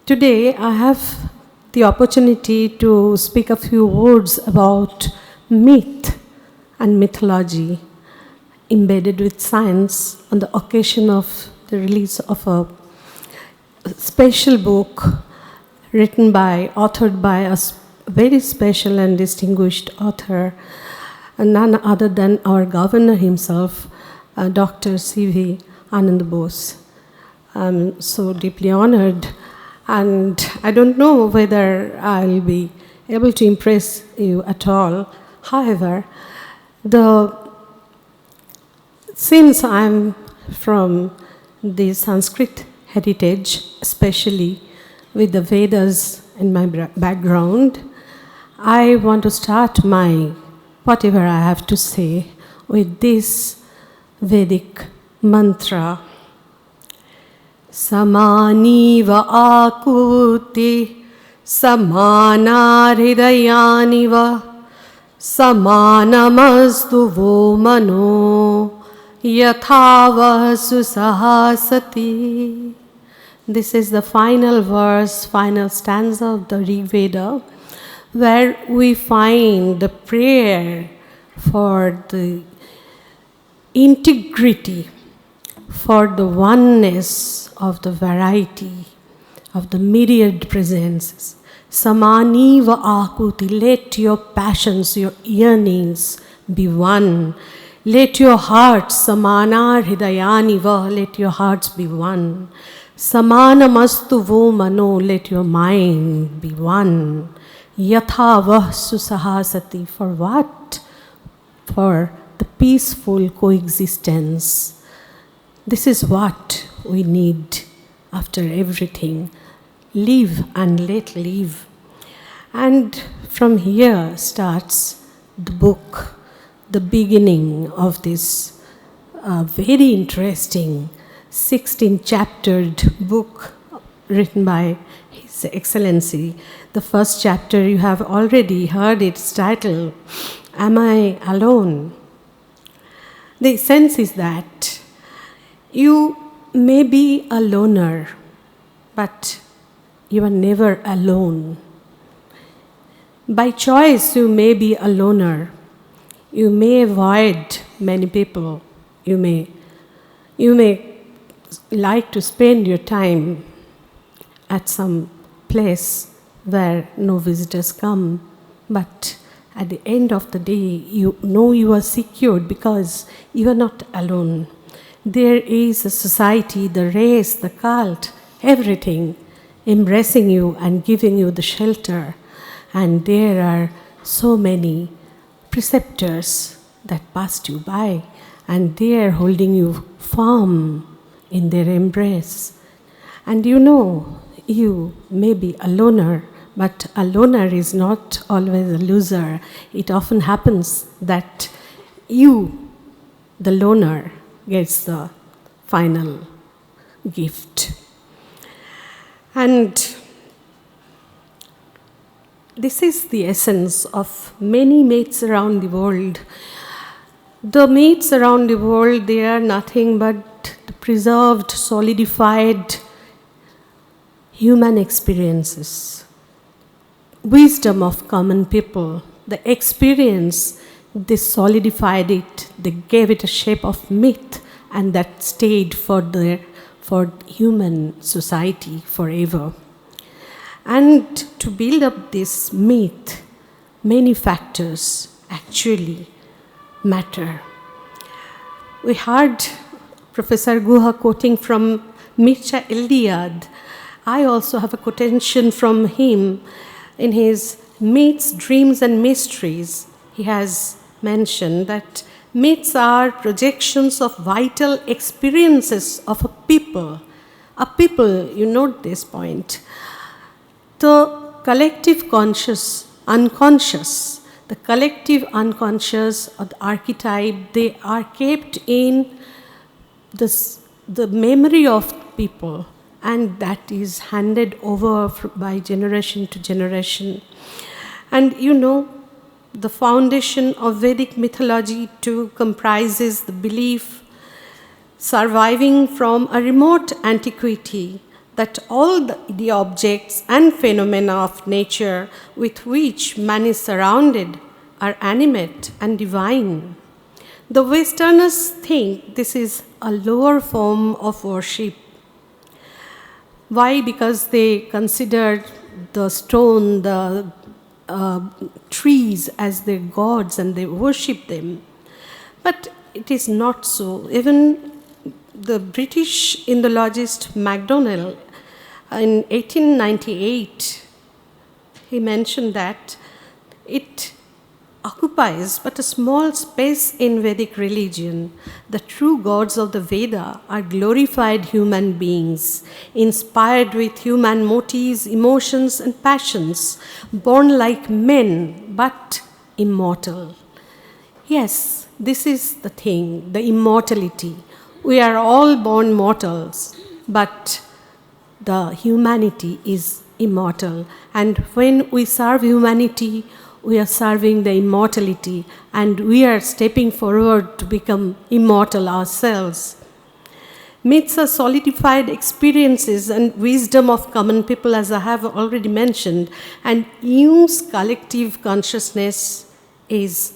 today I have the opportunity to speak a few words about myth and mythology embedded with science on the occasion of the release of a special book authored by a very special and distinguished author, none other than our governor himself, Dr. C.V. Ananda Bose. I'm so deeply honored, and I don't know whether I'll be able to impress you at all. However, since I'm from the Sanskrit heritage, especially with the Vedas in my background, I want to start whatever I have to say with this Vedic mantra. Samani va akuti samana hridayani va samanamastu vo mano yathava susahasati. This is the final verse, final stanza of the Rig Veda, where we find the prayer for the integrity, for the oneness of the variety of the myriad presences. Samani va akuti, let your passions, your yearnings be one. Let your hearts, samana hridayani va, let your hearts be one. Samana mastu vo mano, let your mind be one. Yatha vah susahasati, for what? For the peaceful coexistence. This is what we need after everything. Live and let live. And from here starts the book, the beginning of this very interesting 16-chaptered book written by His Excellency. The first chapter, you have already heard its title, Am I Alone? The sense is that you may be a loner, but you are never alone. By choice, you may be a loner. You may avoid many people. You may like to spend your time at some place where no visitors come, but at the end of the day, you know you are secured because you are not alone. There is a society, the race, the cult, everything embracing you and giving you the shelter. And there are so many preceptors that passed you by, and they are holding you firm in their embrace. And you know, you may be a loner, but a loner is not always a loser. It often happens that you, the loner, gets the final gift. And this is the essence of many mates around the world. The mates around the world, they are nothing but the preserved, solidified human experiences. Wisdom of common people, the experience, they solidified it, they gave it a shape of myth, and that stayed for human society forever. And to build up this myth, many factors actually matter. We heard Professor Guha quoting from Mircea Eliade. I also have a quotation from him in his Myths, Dreams and Mysteries. He has mentioned that myths are projections of vital experiences of a people. A people, you note this point. The collective unconscious, the collective unconscious or the archetype, they are kept in the memory of people, and that is handed over by generation to generation. And you know, the foundation of Vedic mythology too comprises the belief surviving from a remote antiquity that all the objects and phenomena of nature with which man is surrounded are animate and divine. The Westerners think this is a lower form of worship. Why? Because they consider the stone, the trees as their gods and they worship them. But it is not so. Even the British Indologist MacDonald, in 1898, he mentioned that it occupies but a small space in Vedic religion. The true gods of the Veda are glorified human beings, inspired with human motives, emotions, and passions, born like men but immortal. Yes, this is the thing, the immortality. We are all born mortals, but the humanity is immortal. And when we serve humanity, we are serving the immortality, and we are stepping forward to become immortal ourselves. Myths are solidified experiences and wisdom of common people, as I have already mentioned, and Jung's collective consciousness is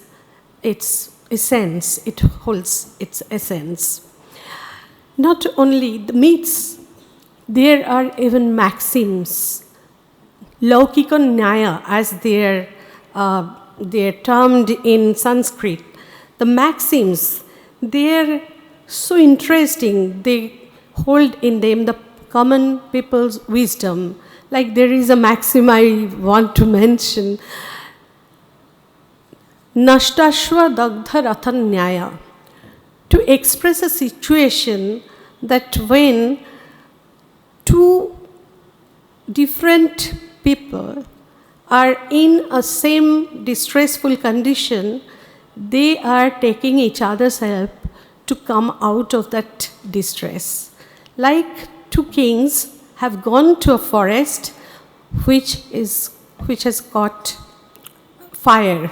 its essence, it holds its essence. Not only the myths, there are even maxims, Laukika Nyaya, as they're termed in Sanskrit. The maxims, they're so interesting. They hold in them the common people's wisdom. Like there is a maxim I want to mention, Nashtashva Dagdha Rathan Nyaya, to express a situation that when two different people are in a same distressful condition, they are taking each other's help to come out of that distress. Like two kings have gone to a forest which has got fire.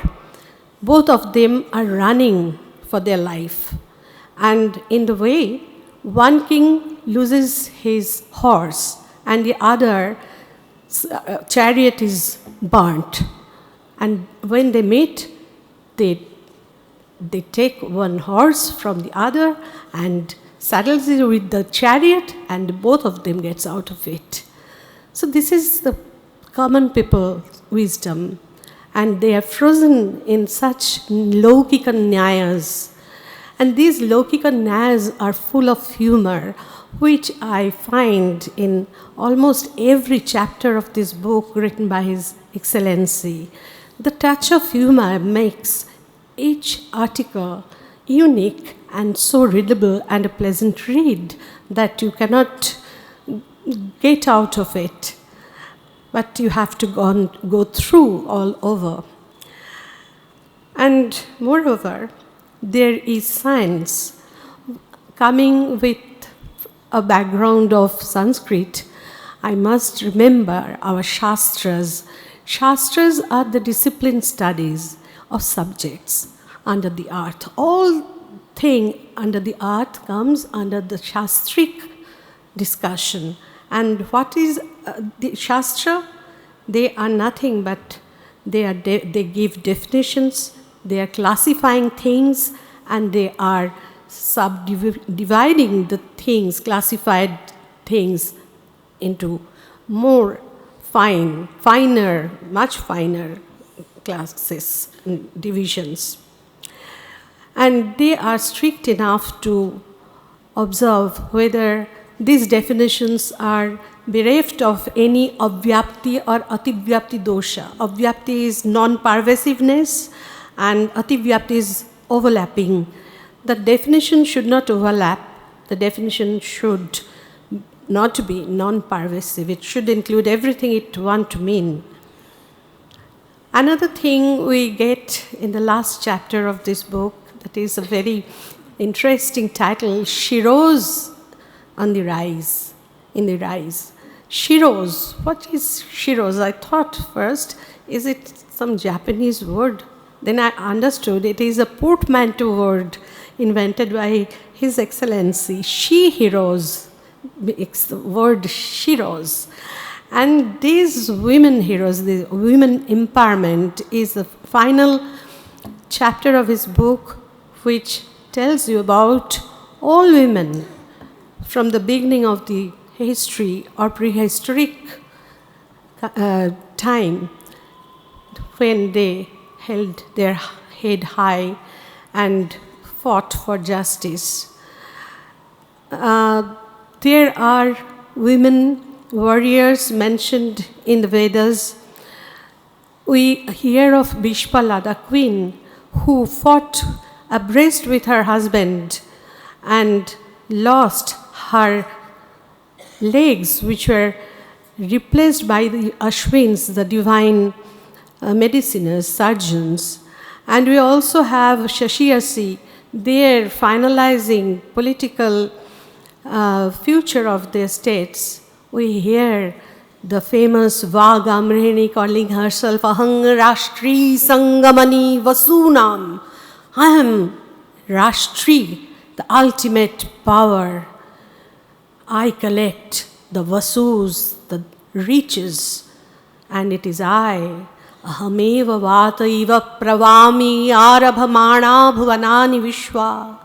Both of them are running for their life. And in the way, one king loses his horse and the other chariot is burnt. And when they meet, they take one horse from the other and saddles it with the chariot, and both of them gets out of it. So this is the common people's wisdom, and they are frozen in such Laukika Nyayas. And these Laukika Nyayas are full of humor, which I find in almost every chapter of this book written by His Excellency. The touch of humor makes each article unique and so readable and a pleasant read that you cannot get out of it, but you have to go through all over. And moreover, there is science coming with a background of Sanskrit. I must remember our Shastras. Shastras are the disciplined studies of subjects under the earth. All thing under the earth comes under the Shastric discussion. And what is the Shastra? They are nothing but they give definitions, they are classifying things, and they are subdividing the things, classified things, into more finer, much finer classes and divisions. And they are strict enough to observe whether these definitions are bereft of any avyapti or ativyapti dosha. Avyapti is non-pervasiveness and ativyapti is overlapping. The definition should not overlap. The definition should not be non-pervasive. It should include everything it wants to mean. Another thing we get in the last chapter of this book, that is a very interesting title, Shiros on the Rise, in the Rise. Shiros, what is Shiros? I thought first, is it some Japanese word? Then I understood it is a portmanteau word invented by His Excellency. She-heroes, it's the word Shiros. And these women heroes, the women empowerment, is the final chapter of his book, which tells you about all women from the beginning of the history or prehistoric time, when they held their head high and fought for justice. There are women warriors mentioned in the Vedas. We hear of Bishpala, the queen, who fought abreast with her husband and lost her legs, which were replaced by the Ashwins, the divine mediciners, surgeons. And we also have Shashiyasi, there finalizing political future of their states. We hear the famous Vagamrehini calling herself Ahang Rashtri Sangamani Vasunam. I am Rashtri, the ultimate power. I collect the Vasus, the riches, and it is I. Ahameva Vataiva Pravami Arabhamana Bhuvanani Vishwa.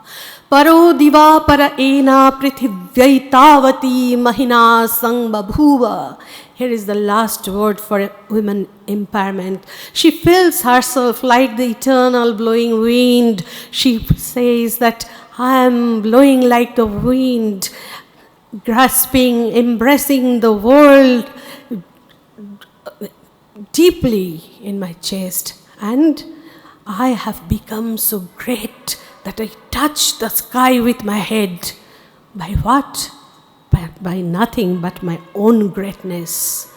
Paro diva para ena prithivyaitavati mahina sangbabhuva. Here is the last word for women empowerment. She feels herself like the eternal blowing wind. She says that I am blowing like the wind, grasping, embracing the world deeply in my chest. And I have become so great that I touch the sky with my head. By what? By nothing but my own greatness.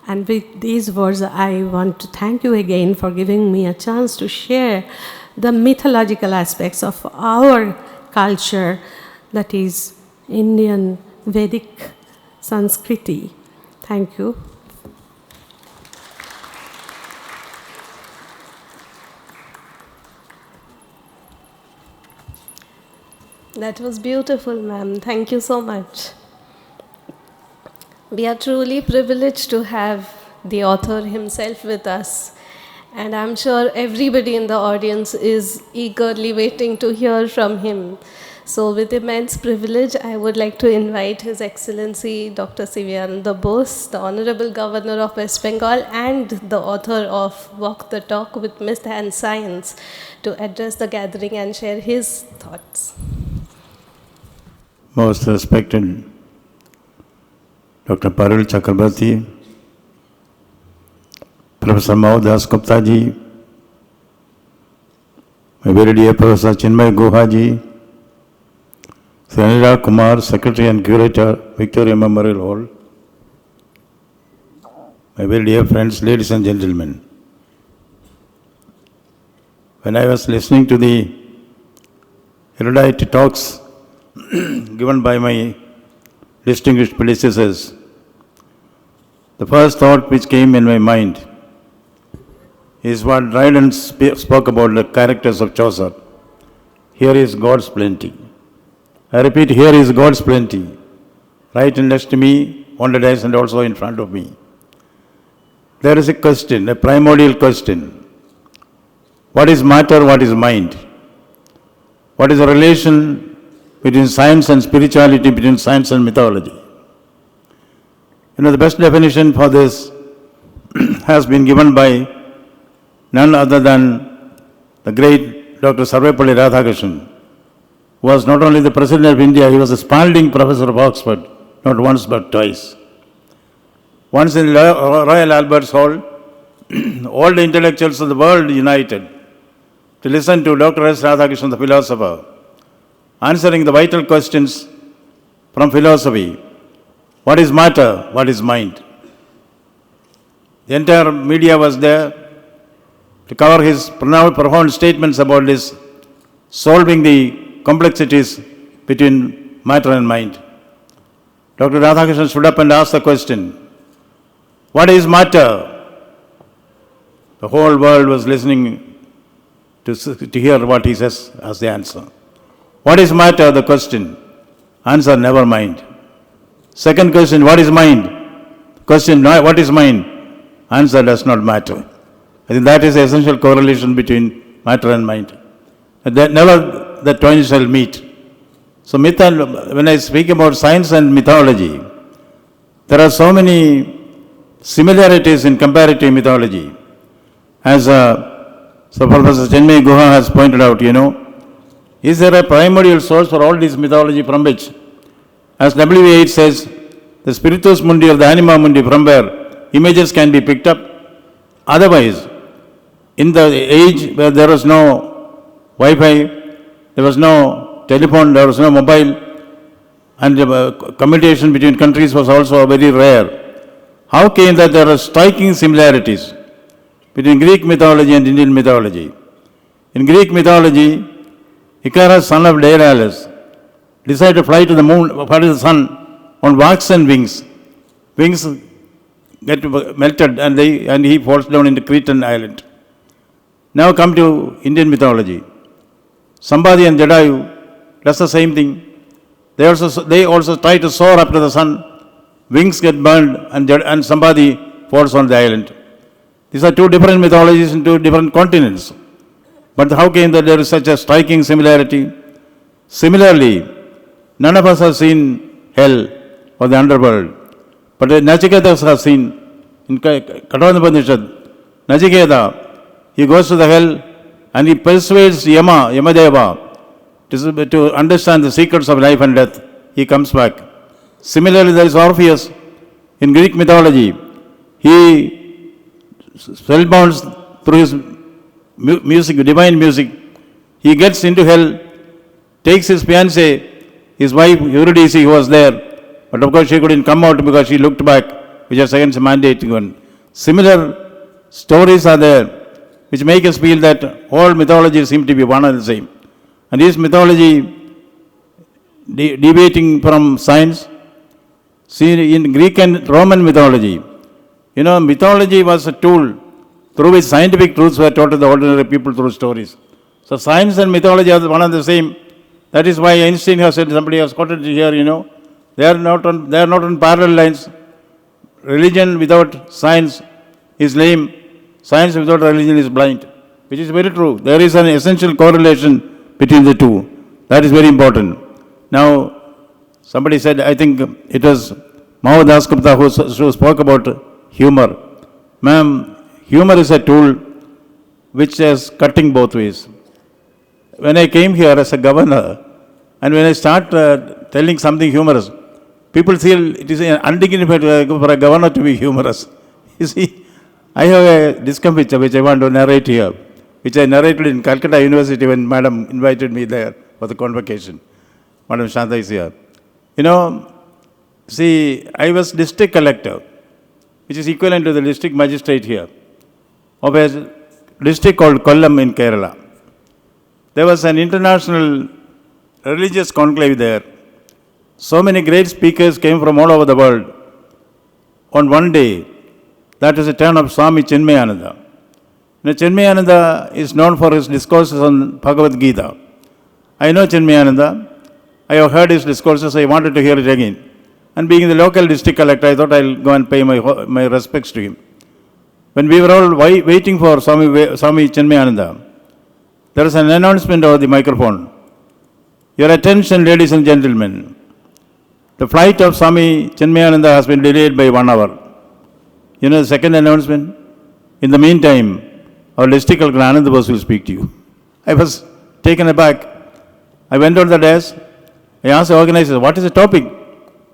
And with these words, I want to thank you again for giving me a chance to share the mythological aspects of our culture, that is Indian Vedic Sanskriti. Thank you. That was beautiful, ma'am. Thank you so much. We are truly privileged to have the author himself with us. And I'm sure everybody in the audience is eagerly waiting to hear from him. So with immense privilege, I would like to invite His Excellency Dr. Ananda Bose, the Honorable Governor of West Bengal and the author of Walk the Talk with Myth and Science, to address the gathering and share his thoughts. Most respected Dr. Parul Chakraborty, Professor Mahodas Gupta ji, my very dear Professor Chinmoy Guha ji, Ananda Kumar, Secretary and Curator, Victoria Memorial Hall, my very dear friends, ladies and gentlemen. When I was listening to the erudite talks given by my distinguished predecessors, the first thought which came in my mind is what Dryden spoke about the characters of Chaucer. Here is God's plenty. I repeat, here is God's plenty. Right next to me, on the dais and also in front of me. There is a question, a primordial question. What is matter, what is mind? What is the relation between science and spirituality, between science and mythology? The best definition for this has been given by none other than the great Dr. Sarvepalli Radhakrishnan, who was not only the President of India, he was a Spalding Professor of Oxford, not once but twice. Once in Royal Albert's Hall, all the intellectuals of the world united to listen to Dr. S. Radhakrishnan, the philosopher, answering the vital questions from philosophy. What is matter? What is mind? The entire media was there to cover his profound statements about this, solving the complexities between matter and mind. Dr. Radhakrishnan stood up and asked the question, what is matter? The whole world was listening to hear what he says as the answer. What is matter? The question. Answer, never mind. Second question, what is mind? Question, what is mind? Answer, does not matter. I think that is the essential correlation between matter and mind. Never the twain shall meet. So when I speak about science and mythology, there are so many similarities in comparative mythology. As Professor Chinmoy Guha has pointed out, is there a primordial source for all this mythology from which, as W.H. says, the spiritus mundi or the anima mundi, from where images can be picked up? Otherwise, in the age where there was no Wi-Fi, there was no telephone, there was no mobile, and communication between countries was also very rare. How came that there are striking similarities between Greek mythology and Indian mythology? In Greek mythology, Icarus, son of Daedalus, decided to fly to the moon, fly to the sun on waxen wings. Wings get melted and he falls down into Cretan island. Now come to Indian mythology. Sambhaji and Jadayu does the same thing. They also try to soar up to the sun. Wings get burned and Sambhaji falls on the island. These are two different mythologies in two different continents. But how came that there is such a striking similarity? Similarly, none of us have seen hell or the underworld. But Nachiketas has seen in Kathopanishad. Nachiketa, he goes to the hell and he persuades Yamadeva to understand the secrets of life and death. He comes back. Similarly, there is Orpheus in Greek mythology. He spellbounds through his music, divine music. He gets into hell, takes his fiancée, his wife Eurydice, who was there, but of course she couldn't come out because she looked back, which is against the mandate given. Similar stories are there, which make us feel that all mythologies seem to be one and the same. And is mythology deviating from science? See, in Greek and Roman mythology, mythology was a tool through which scientific truths were taught to the ordinary people through stories. So science and mythology are one and the same. That is why Einstein has said, somebody has quoted here, they are not on parallel lines. Religion without science is lame. Science without religion is blind. Which is very true. There is an essential correlation between the two. That is very important. Now, somebody said, I think it was Gupta who spoke about humor. Ma'am, humor is a tool which is cutting both ways. When I came here as a governor, and when I start telling something humorous, people feel it is undignified for a governor to be humorous. You see, I have a discomfiture which I want to narrate here, which I narrated in Calcutta University when Madam invited me there for the convocation. Madam Shanta is here. See, I was district collector, which is equivalent to the district magistrate here, of a district called Kollam in Kerala. There was an international religious conclave there. So many great speakers came from all over the world. On one day, that was the turn of Swami Chinmoy Ananda. Chinmoy Ananda is known for his discourses on Bhagavad Gita. I know Chinmoy Ananda. I have heard his discourses. I wanted to hear it again. And being the local district collector, I thought I'll go and pay my respects to him. When we were all waiting for Swami Chinmoy Ananda, there was an announcement over the microphone. Your attention, ladies and gentlemen. The flight of Swami Chinmoy Ananda has been delayed by 1 hour. The second announcement? In the meantime, our district collector Ananda Bose will speak to you. I was taken aback. I went on the desk. I asked the organizers, what is the topic?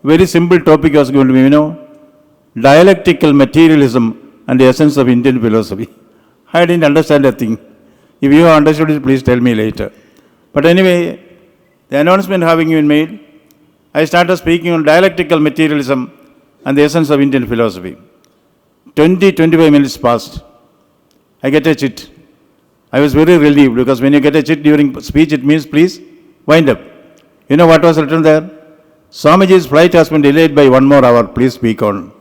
Very simple topic was going to be, dialectical materialism and the essence of Indian philosophy. I didn't understand a thing. If you have understood it, please tell me later. But anyway, the announcement having been made, I started speaking on dialectical materialism and the essence of Indian philosophy. 20-25 minutes passed. I get a chit. I was very relieved because when you get a chit during speech, it means please wind up. You know what was written there? Swamiji's flight has been delayed by 1 more hour. Please speak on.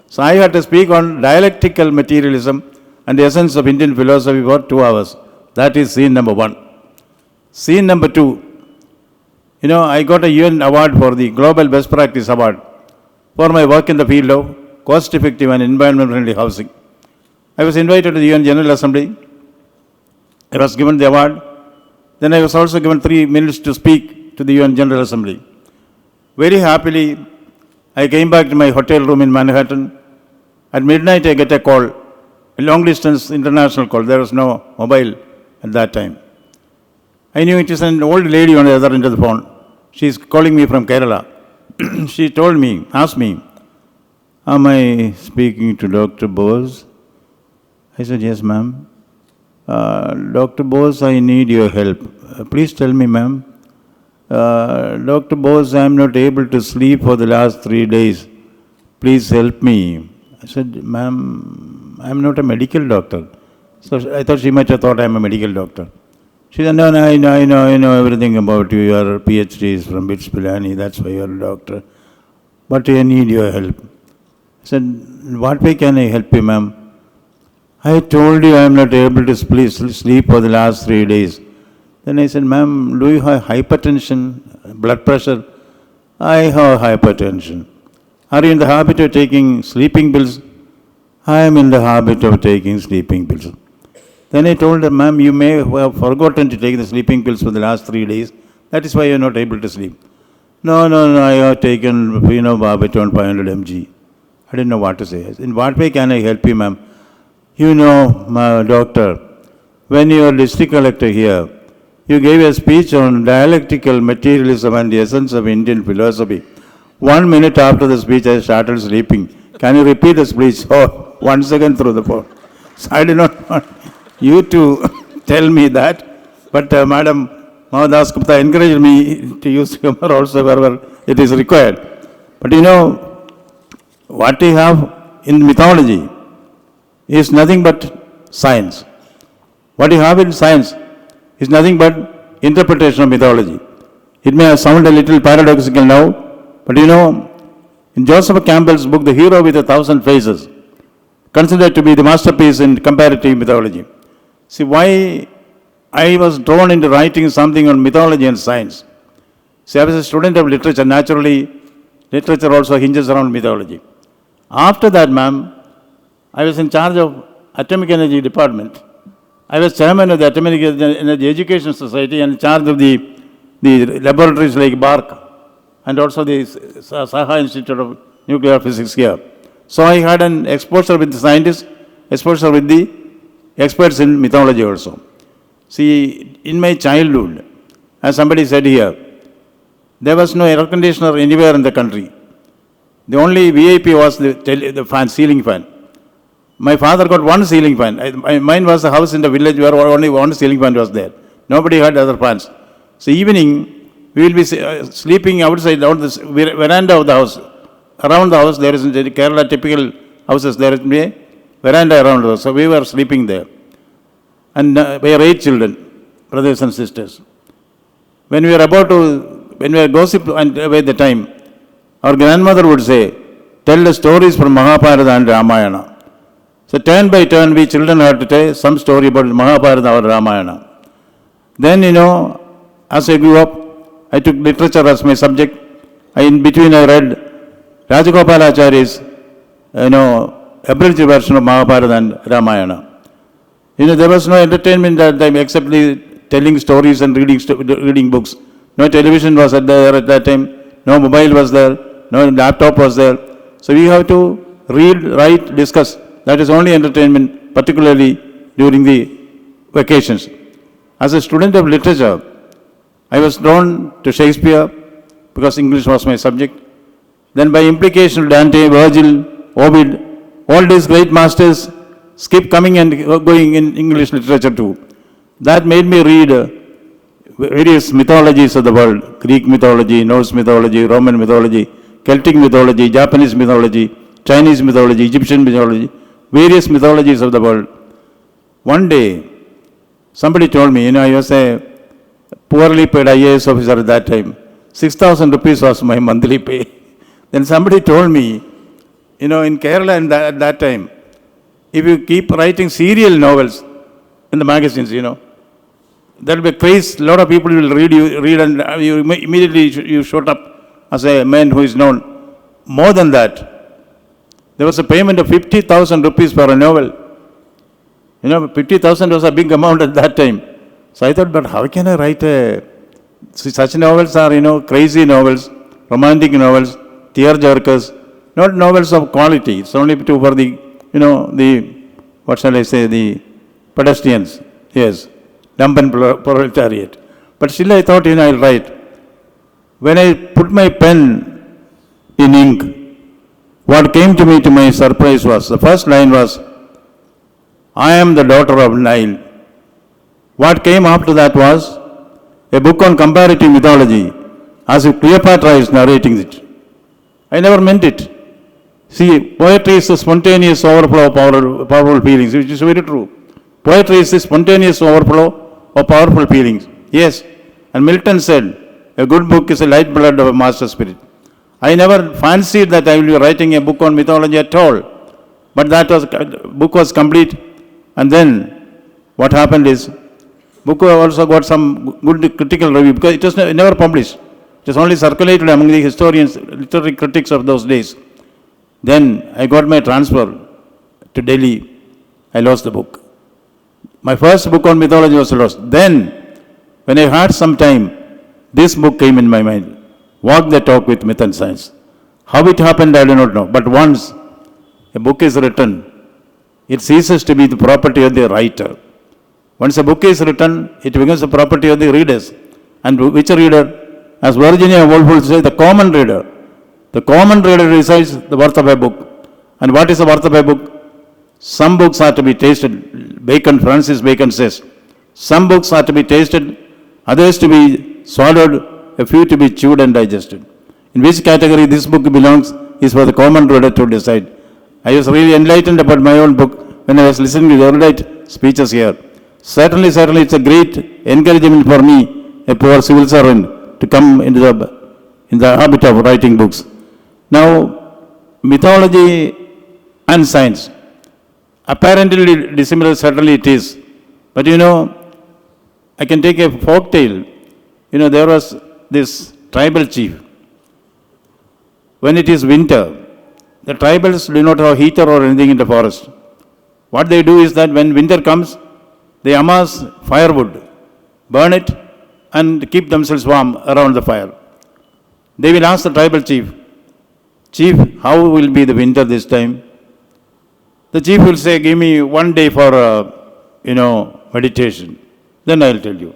So I had to speak on dialectical materialism and the essence of Indian philosophy for 2 hours. That is scene number 1. Scene number 2. I got a UN award for the Global Best Practice Award for my work in the field of cost-effective and environment-friendly housing. I was invited to the UN General Assembly. I was given the award. Then I was also given 3 minutes to speak to the UN General Assembly. Very happily, I came back to my hotel room in Manhattan. At midnight, I get a call, a long-distance international call. There was no mobile at that time. I knew it is an old lady on the other end of the phone. She is calling me from Kerala. She asked me, am I speaking to Dr. Bose? I said, yes, ma'am. Dr. Bose, I need your help. Please tell me, ma'am. Dr. Bose, I am not able to sleep for the last 3 days. Please help me. I said, ma'am, I am not a medical doctor. So I thought she might have thought I am a medical doctor. She said, no, I know everything about you. Your PhD is from BITS Pilani, that's why you are a doctor. But I need your help. I said, what way can I help you, ma'am? I told you I am not able to sleep for the last 3 days. Then I said, ma'am, do you have hypertension, blood pressure? I have hypertension. Are you in the habit of taking sleeping pills? I am in the habit of taking sleeping pills. Then I told her, ma'am, you may have forgotten to take the sleeping pills for the last 3 days. That is why you are not able to sleep. No, I have taken, Barbiton 500 mg. I didn't know what to say. In what way can I help you, ma'am? My doctor, when you are district collector here, you gave a speech on dialectical materialism and the essence of Indian philosophy. 1 minute after the speech, I started sleeping. Can you repeat the speech? Oh, 1 second through the phone. So I did not want you to tell me that. But Madam Gupta encouraged me to use humor also wherever it is required. But what we have in mythology is nothing but science. What you have in science is nothing but interpretation of mythology. It may sound a little paradoxical now, but In Joseph Campbell's book, The Hero with 1,000 Faces, considered to be the masterpiece in comparative mythology. See, why I was drawn into writing something on mythology and science. See, I was a student of literature. Naturally, literature also hinges around mythology. After that, ma'am, I was in charge of Atomic Energy Department. I was chairman of the Atomic Energy Education Society and in charge of the laboratories like BARC and also the Saha Institute of Nuclear Physics here. So I had an exposure with the scientists, exposure with the experts in mythology also. See, in my childhood, as somebody said here, there was no air conditioner anywhere in the country. The only VIP was the fan, ceiling fan. My father got one ceiling fan. Mine was a house in the village where only one ceiling fan was there. Nobody had other fans. So evening, we will be sleeping outside on the veranda of the house. Around the house, there is in Kerala typical houses, there is a veranda around the house. So we were sleeping there. And we are 8 children, brothers and sisters. When we were gossip and at the time, our grandmother would say, tell the stories from Mahabharata and Ramayana. So turn by turn, we children had to tell some story about Mahabharata or Ramayana. Then, as I grew up, I took literature as my subject. In between I read Rajagopalachari's, abridged version of Mahabharata and Ramayana. There was no entertainment at that time except telling stories and reading books. No television was there at that time. No mobile was there. No laptop was there. So we have to read, write, discuss. That is only entertainment, particularly during the vacations. As a student of literature, I was drawn to Shakespeare because English was my subject. Then by implication, Dante, Virgil, Ovid, all these great masters keep coming and going in English literature too. That made me read various mythologies of the world: Greek mythology, Norse mythology, Roman mythology, Celtic mythology, Japanese mythology, Chinese mythology, Egyptian mythology, various mythologies of the world. One day, somebody told me, I was a poorly paid IAS officer at that time. 6,000 rupees was my monthly pay. Then somebody told me, in Kerala at that time, if you keep writing serial novels in the magazines, there will be a craze. A lot of people will read and you immediately you shot up as a man who is known. More than that, there was a payment of 50,000 rupees for a novel. 50,000 was a big amount at that time. So I thought, but how can I write such novels are, crazy novels, romantic novels, tearjerkers, not novels of quality. It's only for the, what shall I say, the pedestrians. Yes, dumb and proletariat. But still I thought, I'll write. When I put my pen in ink, what came to me to my surprise was, the first line was, I am the daughter of Nile. What came after that was a book on comparative mythology, as if Cleopatra is narrating it. I never meant it. See, poetry is the spontaneous overflow of powerful feelings, which is very true. Poetry is the spontaneous overflow of powerful feelings. Yes, and Milton said, a good book is a lifeblood of a master spirit. I never fancied that I will be writing a book on mythology at all. But book was complete. And then what happened is, book also got some good critical review because it was never published. It was only circulated among the historians, literary critics of those days. Then I got my transfer to Delhi. I lost the book. My first book on mythology was lost. Then, when I had some time, this book came in my mind. Walk the Talk with Myth and Science. How it happened, I do not know. But once a book is written, it ceases to be the property of the writer. Once a book is written, it becomes the property of the readers. And which reader? As Virginia Woolf would say, the common reader. The common reader decides the worth of a book. And what is the worth of a book? Some books are to be tasted. Francis Bacon says, some books are to be tasted, others to be swallowed, a few to be chewed and digested. In which category this book belongs is for the common reader to decide. I was really enlightened about my own book when I was listening to the erudite speeches here. Certainly it's a great encouragement for me, a poor civil servant, to come in the habit of writing books. Now, mythology and science. Apparently dissimilar, certainly it is. But I can take a folk tale. There was this tribal chief. When it is winter, the tribals do not have heater or anything in the forest. What they do is that when winter comes, they amass firewood, burn it, and keep themselves warm around the fire. They will ask the tribal chief, "Chief, how will be the winter this time?" The chief will say, "Give me 1 day for, meditation. Then I'll tell you."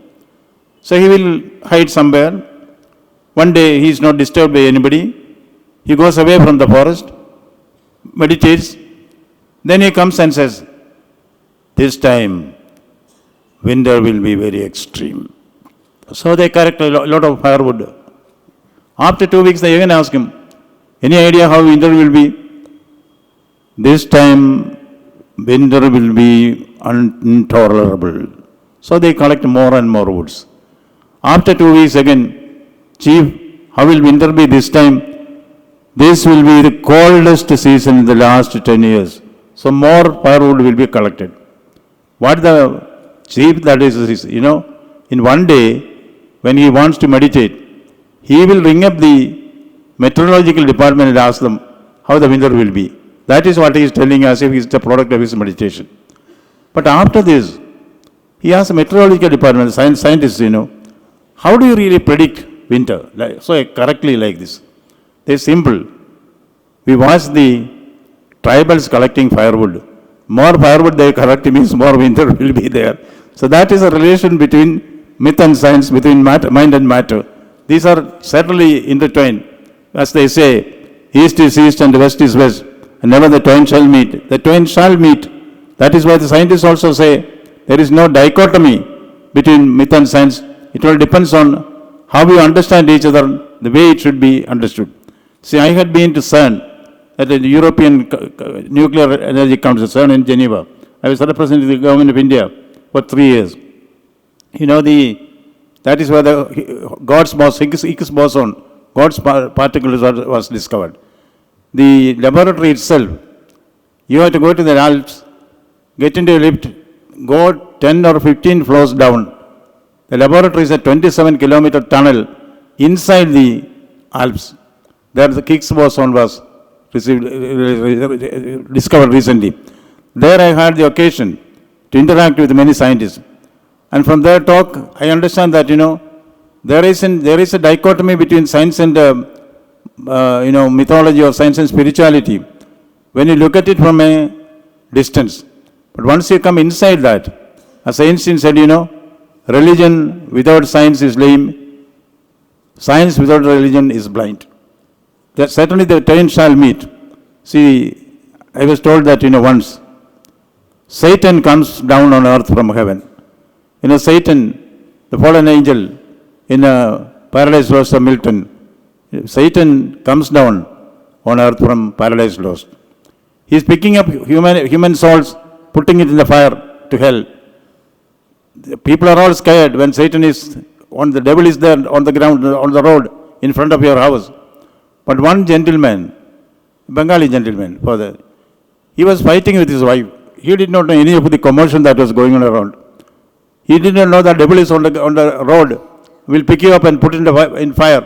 So he will hide somewhere. One day he is not disturbed by anybody. He goes away from the forest, meditates. Then he comes and says, "This time, winter will be very extreme." So they collect a lot of firewood. After 2 weeks, they again ask him, "Any idea how winter will be?" "This time, winter will be intolerable." So they collect more and more woods. After 2 weeks again, "Chief, how will winter be this time?" "This will be the coldest season in the last 10 years. So more firewood will be collected." What the chief that is, in one day, when he wants to meditate, he will ring up the meteorological department and ask them how the winter will be. That is what he is telling us if it's the product of his meditation. But after this, he asks the meteorological department, scientists, how do you really predict winter? So correctly like this. They're simple. We watch the tribals collecting firewood. More firewood they collect means more winter will be there. So that is a relation between myth and science, between mind and matter. These are certainly intertwined. As they say, east is east and west is west, and never the twain shall meet. The twain shall meet. That is why the scientists also say there is no dichotomy between myth and science. It all depends on how we understand each other, the way it should be understood. See, I had been to CERN, at the European Nuclear Energy Council, CERN in Geneva. I was representing the government of India for 3 years. That is where the God's Higgs boson, God's particle was discovered. The laboratory itself, you have to go to the Alps, get into a lift, go 10 or 15 floors down. The laboratory is a 27-kilometer tunnel inside the Alps. There the Higgs boson was discovered recently. There I had the occasion to interact with many scientists. And from their talk, I understand that, there is a dichotomy between science and, mythology or science and spirituality when you look at it from a distance. But once you come inside that, as Einstein said, religion without science is lame. Science without religion is blind. That certainly the twain shall meet. See, I was told that, once, Satan comes down on earth from heaven. Satan, the fallen angel in Paradise Lost of Milton, Satan comes down on earth from Paradise Lost. He is picking up human souls, putting it in the fire to hell. The people are all scared when Satan is the devil is there on the ground, on the road, in front of your house. But one gentleman, Bengali gentleman, he was fighting with his wife. He did not know any of the commotion that was going on around. He did not know that devil is on the road, will pick you up and put in fire.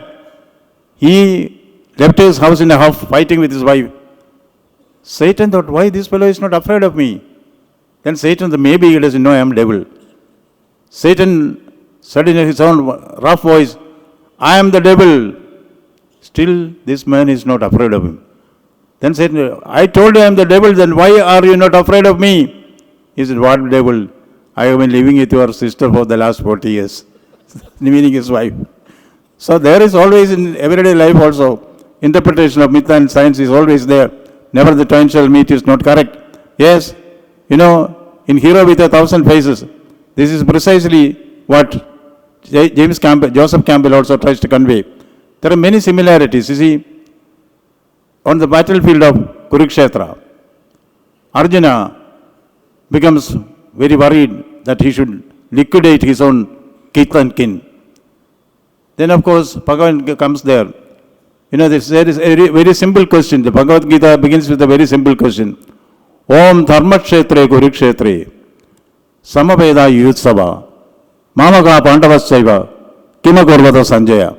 He left his house in a huff, fighting with his wife. Satan thought, why this fellow is not afraid of me? Then Satan thought, maybe he doesn't know I am devil. Satan said in his own rough voice, I am the devil. Still, this man is not afraid of him. Then Satan, I told you I am the devil, then why are you not afraid of me? He said, what devil? I have been living with your sister for the last 40 years. Meaning his wife. So there is always in everyday life also, interpretation of myth and science is always there. Never the twain shall meet is not correct. Yes, in Hero with 1,000 Faces, this is precisely what Joseph Campbell also tries to convey. There are many similarities. You see, on the battlefield of Kurukshetra, Arjuna becomes very worried that he should liquidate his own kith and kin. Then, of course, Bhagavan comes there. There is a very simple question. The Bhagavad Gita begins with a very simple question. Om Dharma Kshetre Kurukshetre Samaveda Yutsava Mamaka Pandavasaiva Kima Kurvata Sanjaya.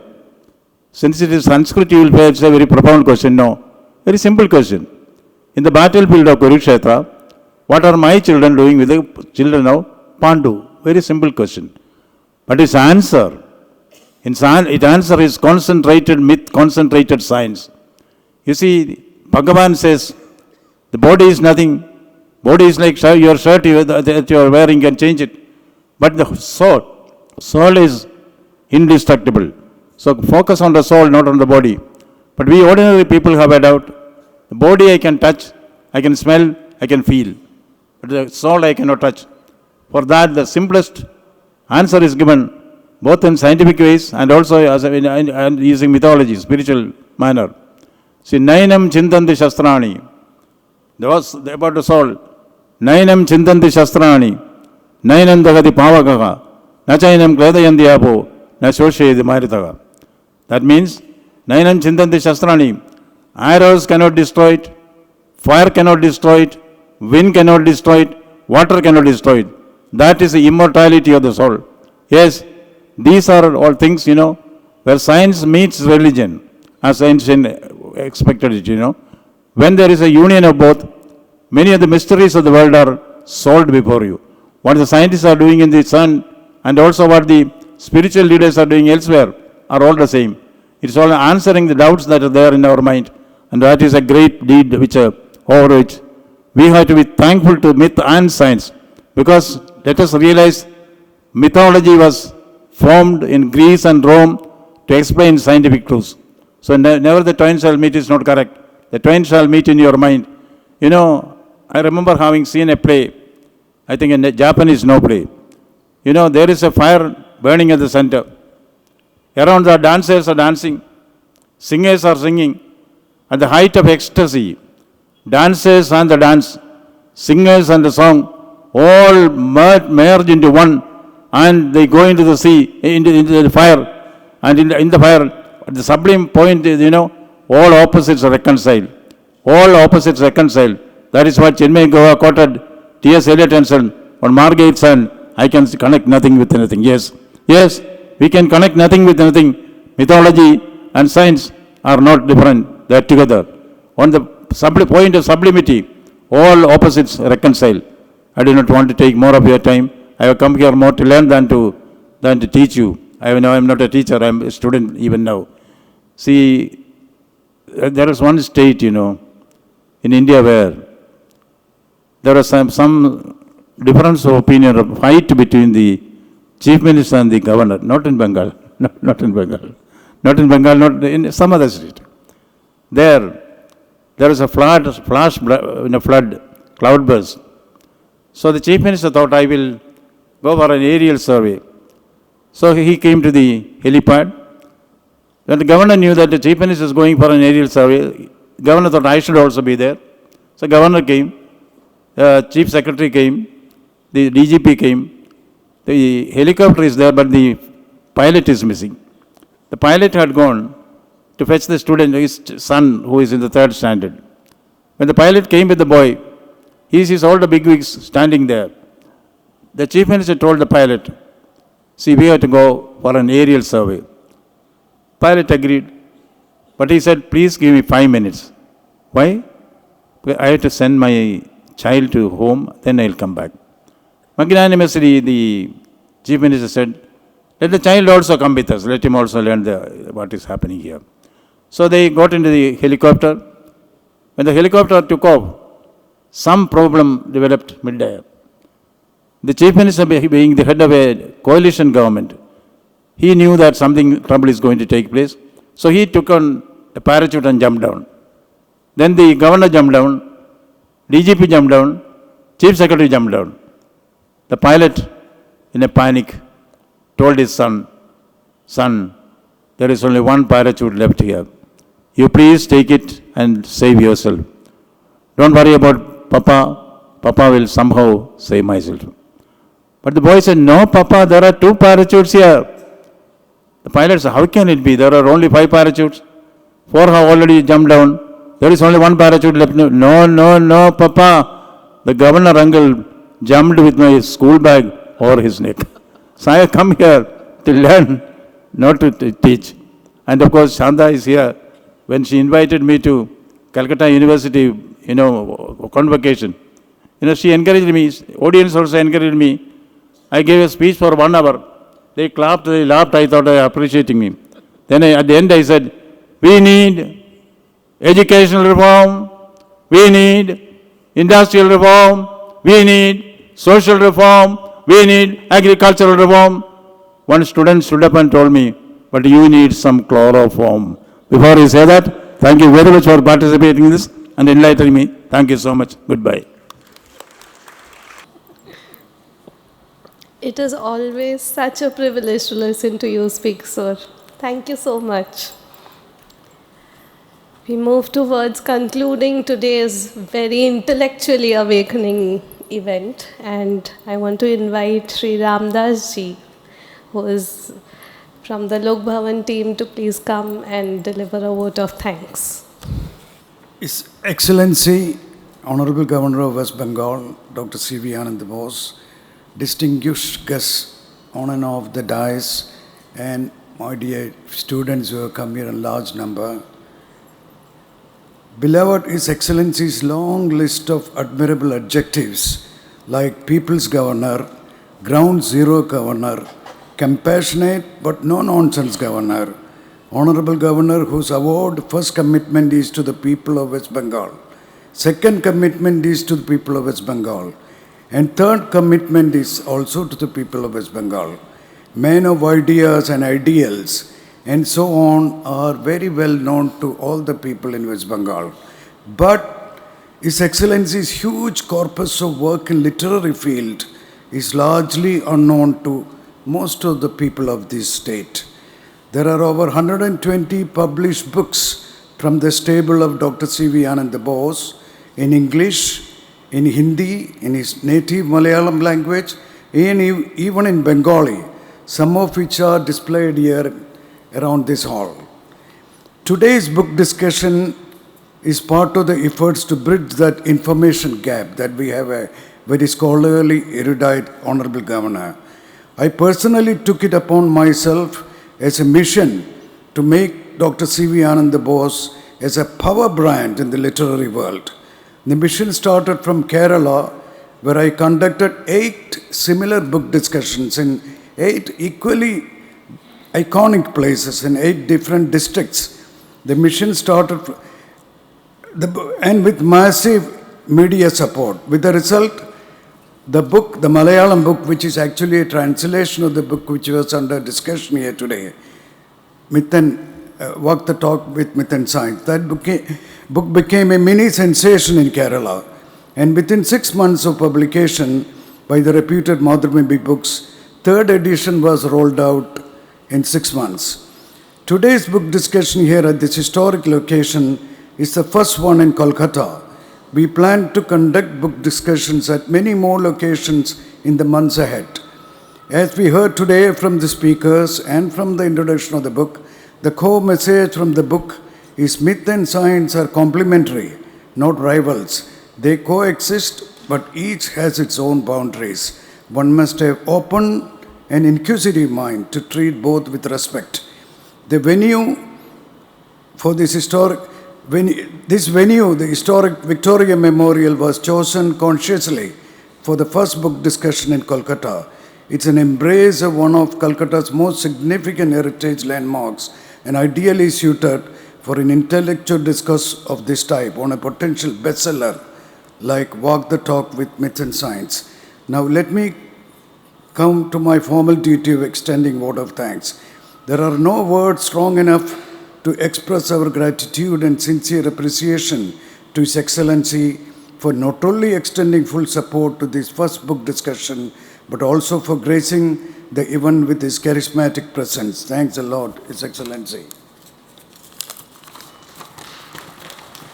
Since it is Sanskrit, you will say it's a very profound question. No. Very simple question. In the battlefield of Kurukshetra, what are my children doing with the children of Pandu? Very simple question. But its answer, its answer is concentrated myth, concentrated science. You see, Bhagavan says, the body is nothing. Body is like your shirt that you are wearing, you can change it. But the soul is indestructible. So focus on the soul, not on the body. But we ordinary people have a doubt. The body I can touch, I can smell, I can feel. But the soul I cannot touch. For that, the simplest answer is given, both in scientific ways and also and using mythology, spiritual manner. See, Nainam Chintanti Shastrani. There was about the soul. Nainam Chintanti Shastrani. Nainam Dagati Pavakaha. Nachainam Kledayandi Apo. Nashoshe Maritaga. That means, Nainam Chintanti Shastrani. Arrows cannot destroy it. Fire cannot destroy it. Wind cannot destroy it. Water cannot destroy it. That is the immortality of the soul. Yes, these are all things, where science meets religion, as Einstein expected it, When there is a union of both, many of the mysteries of the world are solved before you. What the scientists are doing in the sun and also what the spiritual leaders are doing elsewhere are all the same. It's all answering the doubts that are there in our mind. And that is a great deed over which we have to be thankful to myth and science. Because let us realize mythology was formed in Greece and Rome to explain scientific truths. So never the twain shall meet is not correct. The twain shall meet in your mind. I remember having seen a play, I think a Japanese play. There is a fire burning at the center. Around the dancers are dancing. Singers are singing. At the height of ecstasy, dancers and the dance, singers and the song, all merge into one, and they go into the sea, into the fire. And in the fire, at the sublime point is, all opposites are reconciled. All opposites reconciled. That is what Chinmoy Guha quoted T.S. Eliot and son, on Margaret's son, I can connect nothing with anything. Yes, we can connect nothing with anything. Mythology and science are not different. They are together. On the point of sublimity, all opposites reconcile. I do not want to take more of your time. I have come here more to learn than to teach you. I know I am not a teacher, I am a student even now. See, there is one state, in India where there was some difference of opinion, of fight between the chief minister and the governor, not in Bengal, not in Bengal, not in some other state. There is a flood, cloudburst. So the chief minister thought, I will go for an aerial survey. So he came to the helipad. When the governor knew that the chief minister is going for an aerial survey, the governor thought I should also be there. So governor came, chief secretary came, the DGP came. The helicopter is there, but the pilot is missing. The pilot had gone to fetch the student, his son, who is in the 3rd standard. When the pilot came with the boy, he sees all the bigwigs standing there. The chief minister told the pilot, see, we have to go for an aerial survey. Pilot agreed, but he said, please give me 5 minutes. Why? Because I have to send my child to home, then I will come back. Magnanimously, the chief minister said, let the child also come with us. Let him also learn what is happening here. So they got into the helicopter. When the helicopter took off, some problem developed mid-air. The chief minister, being the head of a coalition government, he knew that trouble is going to take place. So he took on a parachute and jumped down. Then the governor jumped down, DGP jumped down, chief secretary jumped down. The pilot, in a panic, told his son, there is only one parachute left here. You please take it and save yourself. Don't worry about Papa. Papa will somehow save myself. But the boy said, no, Papa, there are 2 parachutes here. The pilot said, how can it be? There are only 5 parachutes. Four have already jumped down. There is only one parachute left. No, Papa. The governor uncle jumped with my school bag over his neck. So I have come here to learn, not to teach. And of course, Shanda is here. When she invited me to Calcutta University, convocation, she encouraged me. Audience also encouraged me. I gave a speech for 1 hour. They clapped, they laughed. I thought they were appreciating me. Then at the end I said, we need educational reform, we need industrial reform, we need social reform, we need agricultural reform. One student stood up and told me, but you need some chloroform. Before you say that, thank you very much for participating in this and enlightening me. Thank you so much. Goodbye. It is always such a privilege to listen to you speak, sir. Thank you so much. We move towards concluding today's very intellectually awakening event, and I want to invite Sri Ramdas ji, who is from the Lok Bhavan team, to please come and deliver a vote of thanks. His Excellency, Honorable Governor of West Bengal, Dr. C.V. Ananda Bose, distinguished guests on and off the dais, and my dear students who have come here in large number. Beloved, His Excellency's long list of admirable adjectives like People's Governor, Ground Zero Governor, Compassionate but no-nonsense Governor, Honorable Governor whose award first commitment is to the people of West Bengal, second commitment is to the people of West Bengal, and third commitment is also to the people of West Bengal. Men of ideas and ideals and so on are very well known to all the people in West Bengal. But His Excellency's huge corpus of work in literary field is largely unknown to most of the people of this state. There are over 120 published books from the stable of Dr. C.V. Ananda Bose in English, in Hindi, in his native Malayalam language, and even in Bengali, some of which are displayed here around this hall. Today's book discussion is part of the efforts to bridge that information gap that we have a very scholarly, erudite, Honorable Governor. I personally took it upon myself as a mission to make Dr. C.V. Ananda Bose as a power brand in the literary world. The mission started from Kerala, where I conducted 8 similar book discussions in 8 equally iconic places in 8 different districts. The mission started and with massive media support. With the result, the book, the Malayalam book, which is actually a translation of the book which was under discussion here today, Walk the Talk with Myth and Science. That book became a mini sensation in Kerala. And within 6 months of publication by the reputed Madhurmibhi Books, 3rd edition was rolled out in 6 months. Today's book discussion here at this historic location is the first one in Kolkata. We plan to conduct book discussions at many more locations in the months ahead. As we heard today from the speakers and from the introduction of the book, the core message from the book is myth and science are complementary, not rivals. They coexist, but each has its own boundaries. One must have open and inquisitive mind to treat both with respect. The venue for this venue, the historic Victoria Memorial, was chosen consciously for the first book discussion in Kolkata. It's an embrace of one of Kolkata's most significant heritage landmarks and ideally suited for an intellectual discourse of this type on a potential bestseller like Walk the Talk with Myth and Science. Now let me come to my formal duty of extending word of thanks. There are no words strong enough to express our gratitude and sincere appreciation to His Excellency for not only extending full support to this first book discussion, but also for gracing the event with his charismatic presence. Thanks a lot, His Excellency.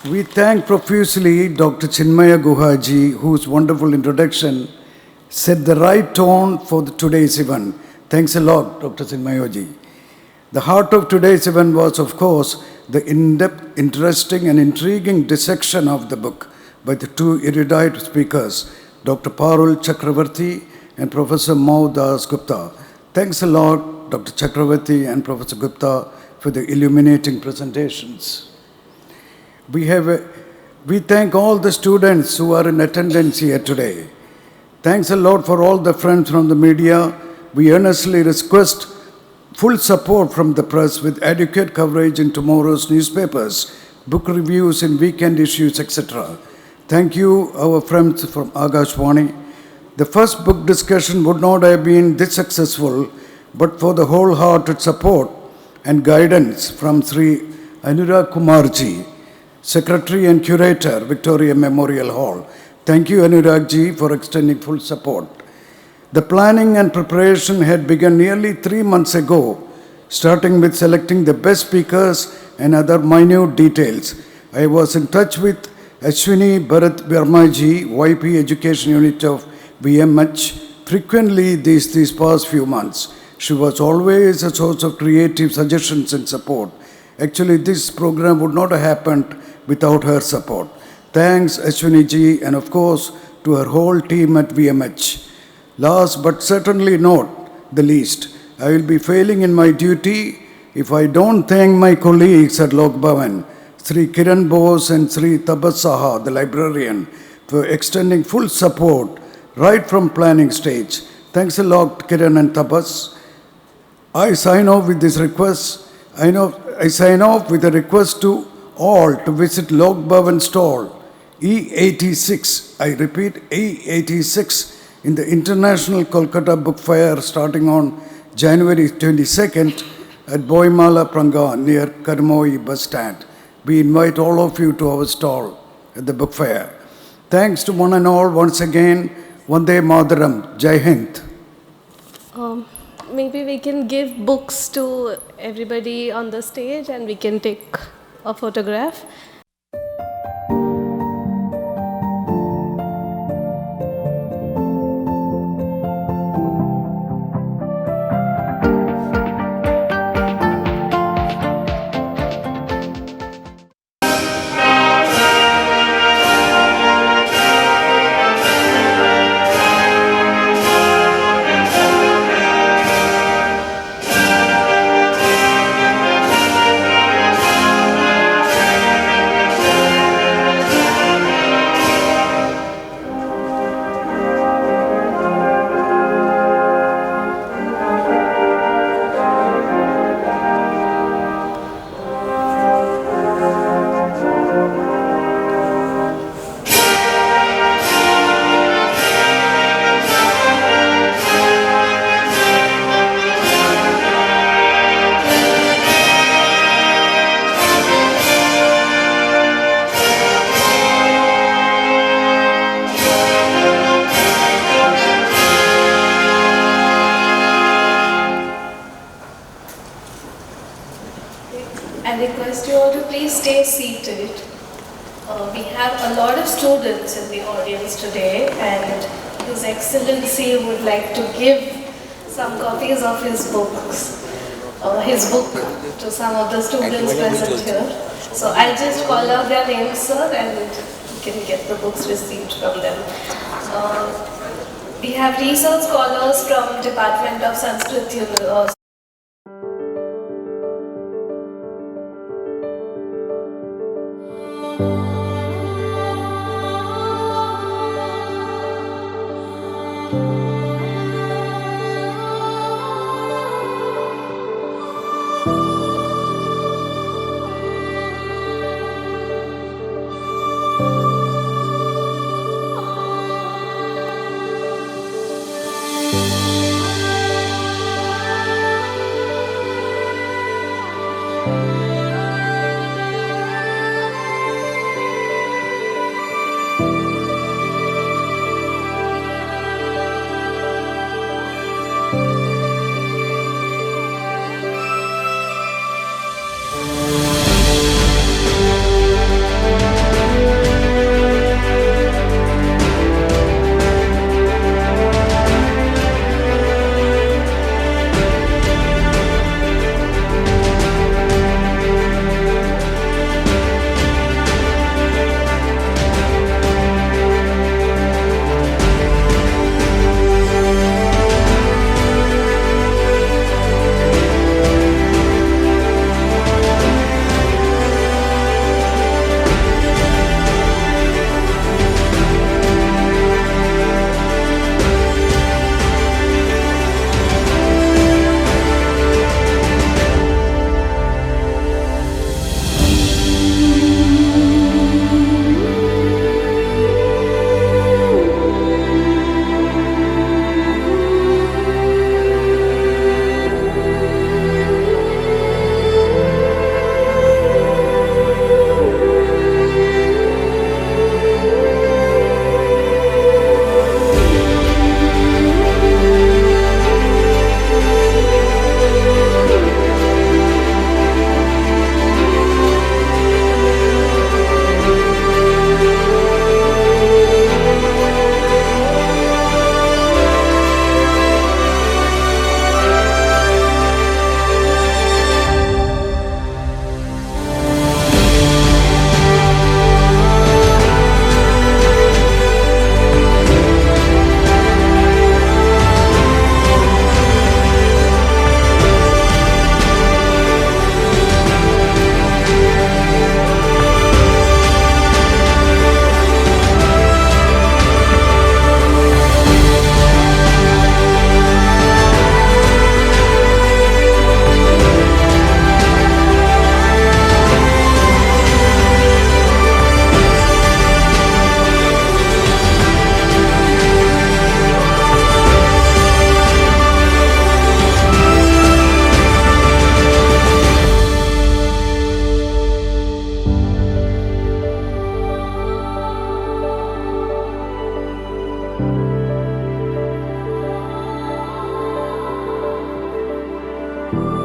We thank profusely Dr. Chinmoy Guha ji, whose wonderful introduction set the right tone for today's event. Thanks a lot, Dr. Chinmoy ji. The heart of today's event was, of course, the in-depth, interesting and intriguing dissection of the book by the two erudite speakers, Dr. Parul Chakraborty and Professor Das Gupta. Thanks a lot, Dr. Chakraborty and Professor Gupta, for the illuminating presentations. We thank all the students who are in attendance here today. Thanks a lot for all the friends from the media. We earnestly request full support from the press with adequate coverage in tomorrow's newspapers, book reviews in weekend issues, etc. Thank you, our friends from Agashwani. The first book discussion would not have been this successful, but for the wholehearted support and guidance from Sri Anurag Kumarji, Secretary and Curator, Victoria Memorial Hall. Thank you, Anurag ji, for extending full support. The planning and preparation had begun nearly 3 months ago, starting with selecting the best speakers and other minute details. I was in touch with Ashwini Bharat Verma ji, YP Education Unit of VMH, frequently these past few months. She was always a source of creative suggestions and support. Actually, this program would not have happened without her support. Thanks, Ashwini ji, and of course, to her whole team at VMH. Last but certainly not the least, I will be failing in my duty if I don't thank my colleagues at Lok Bhavan, Sri Kiran Bose and Sri Tabas Saha, the librarian, for extending full support right from planning stage. Thanks a lot, Kiran and Tabas. I sign off with this request. I sign off with a request to all to visit Lok Bhavan stall E86. I repeat, E86 in the International Kolkata Book Fair starting on January 22nd at Boimala Prangan near Karmoi bus stand. We invite all of you to our stall at the book fair. Thanks to one and all once again. Vande Mataram. Jai Hind. Maybe we can give books to everybody on the stage and we can take a photograph. I request you all to please stay seated. We have a lot of students in the audience today, and His Excellency would like to give some copies of his book to some of the students present here. So I'll just call out their names, sir, and you can get the books received from them. We have research scholars from Department of Sanskrit University. you.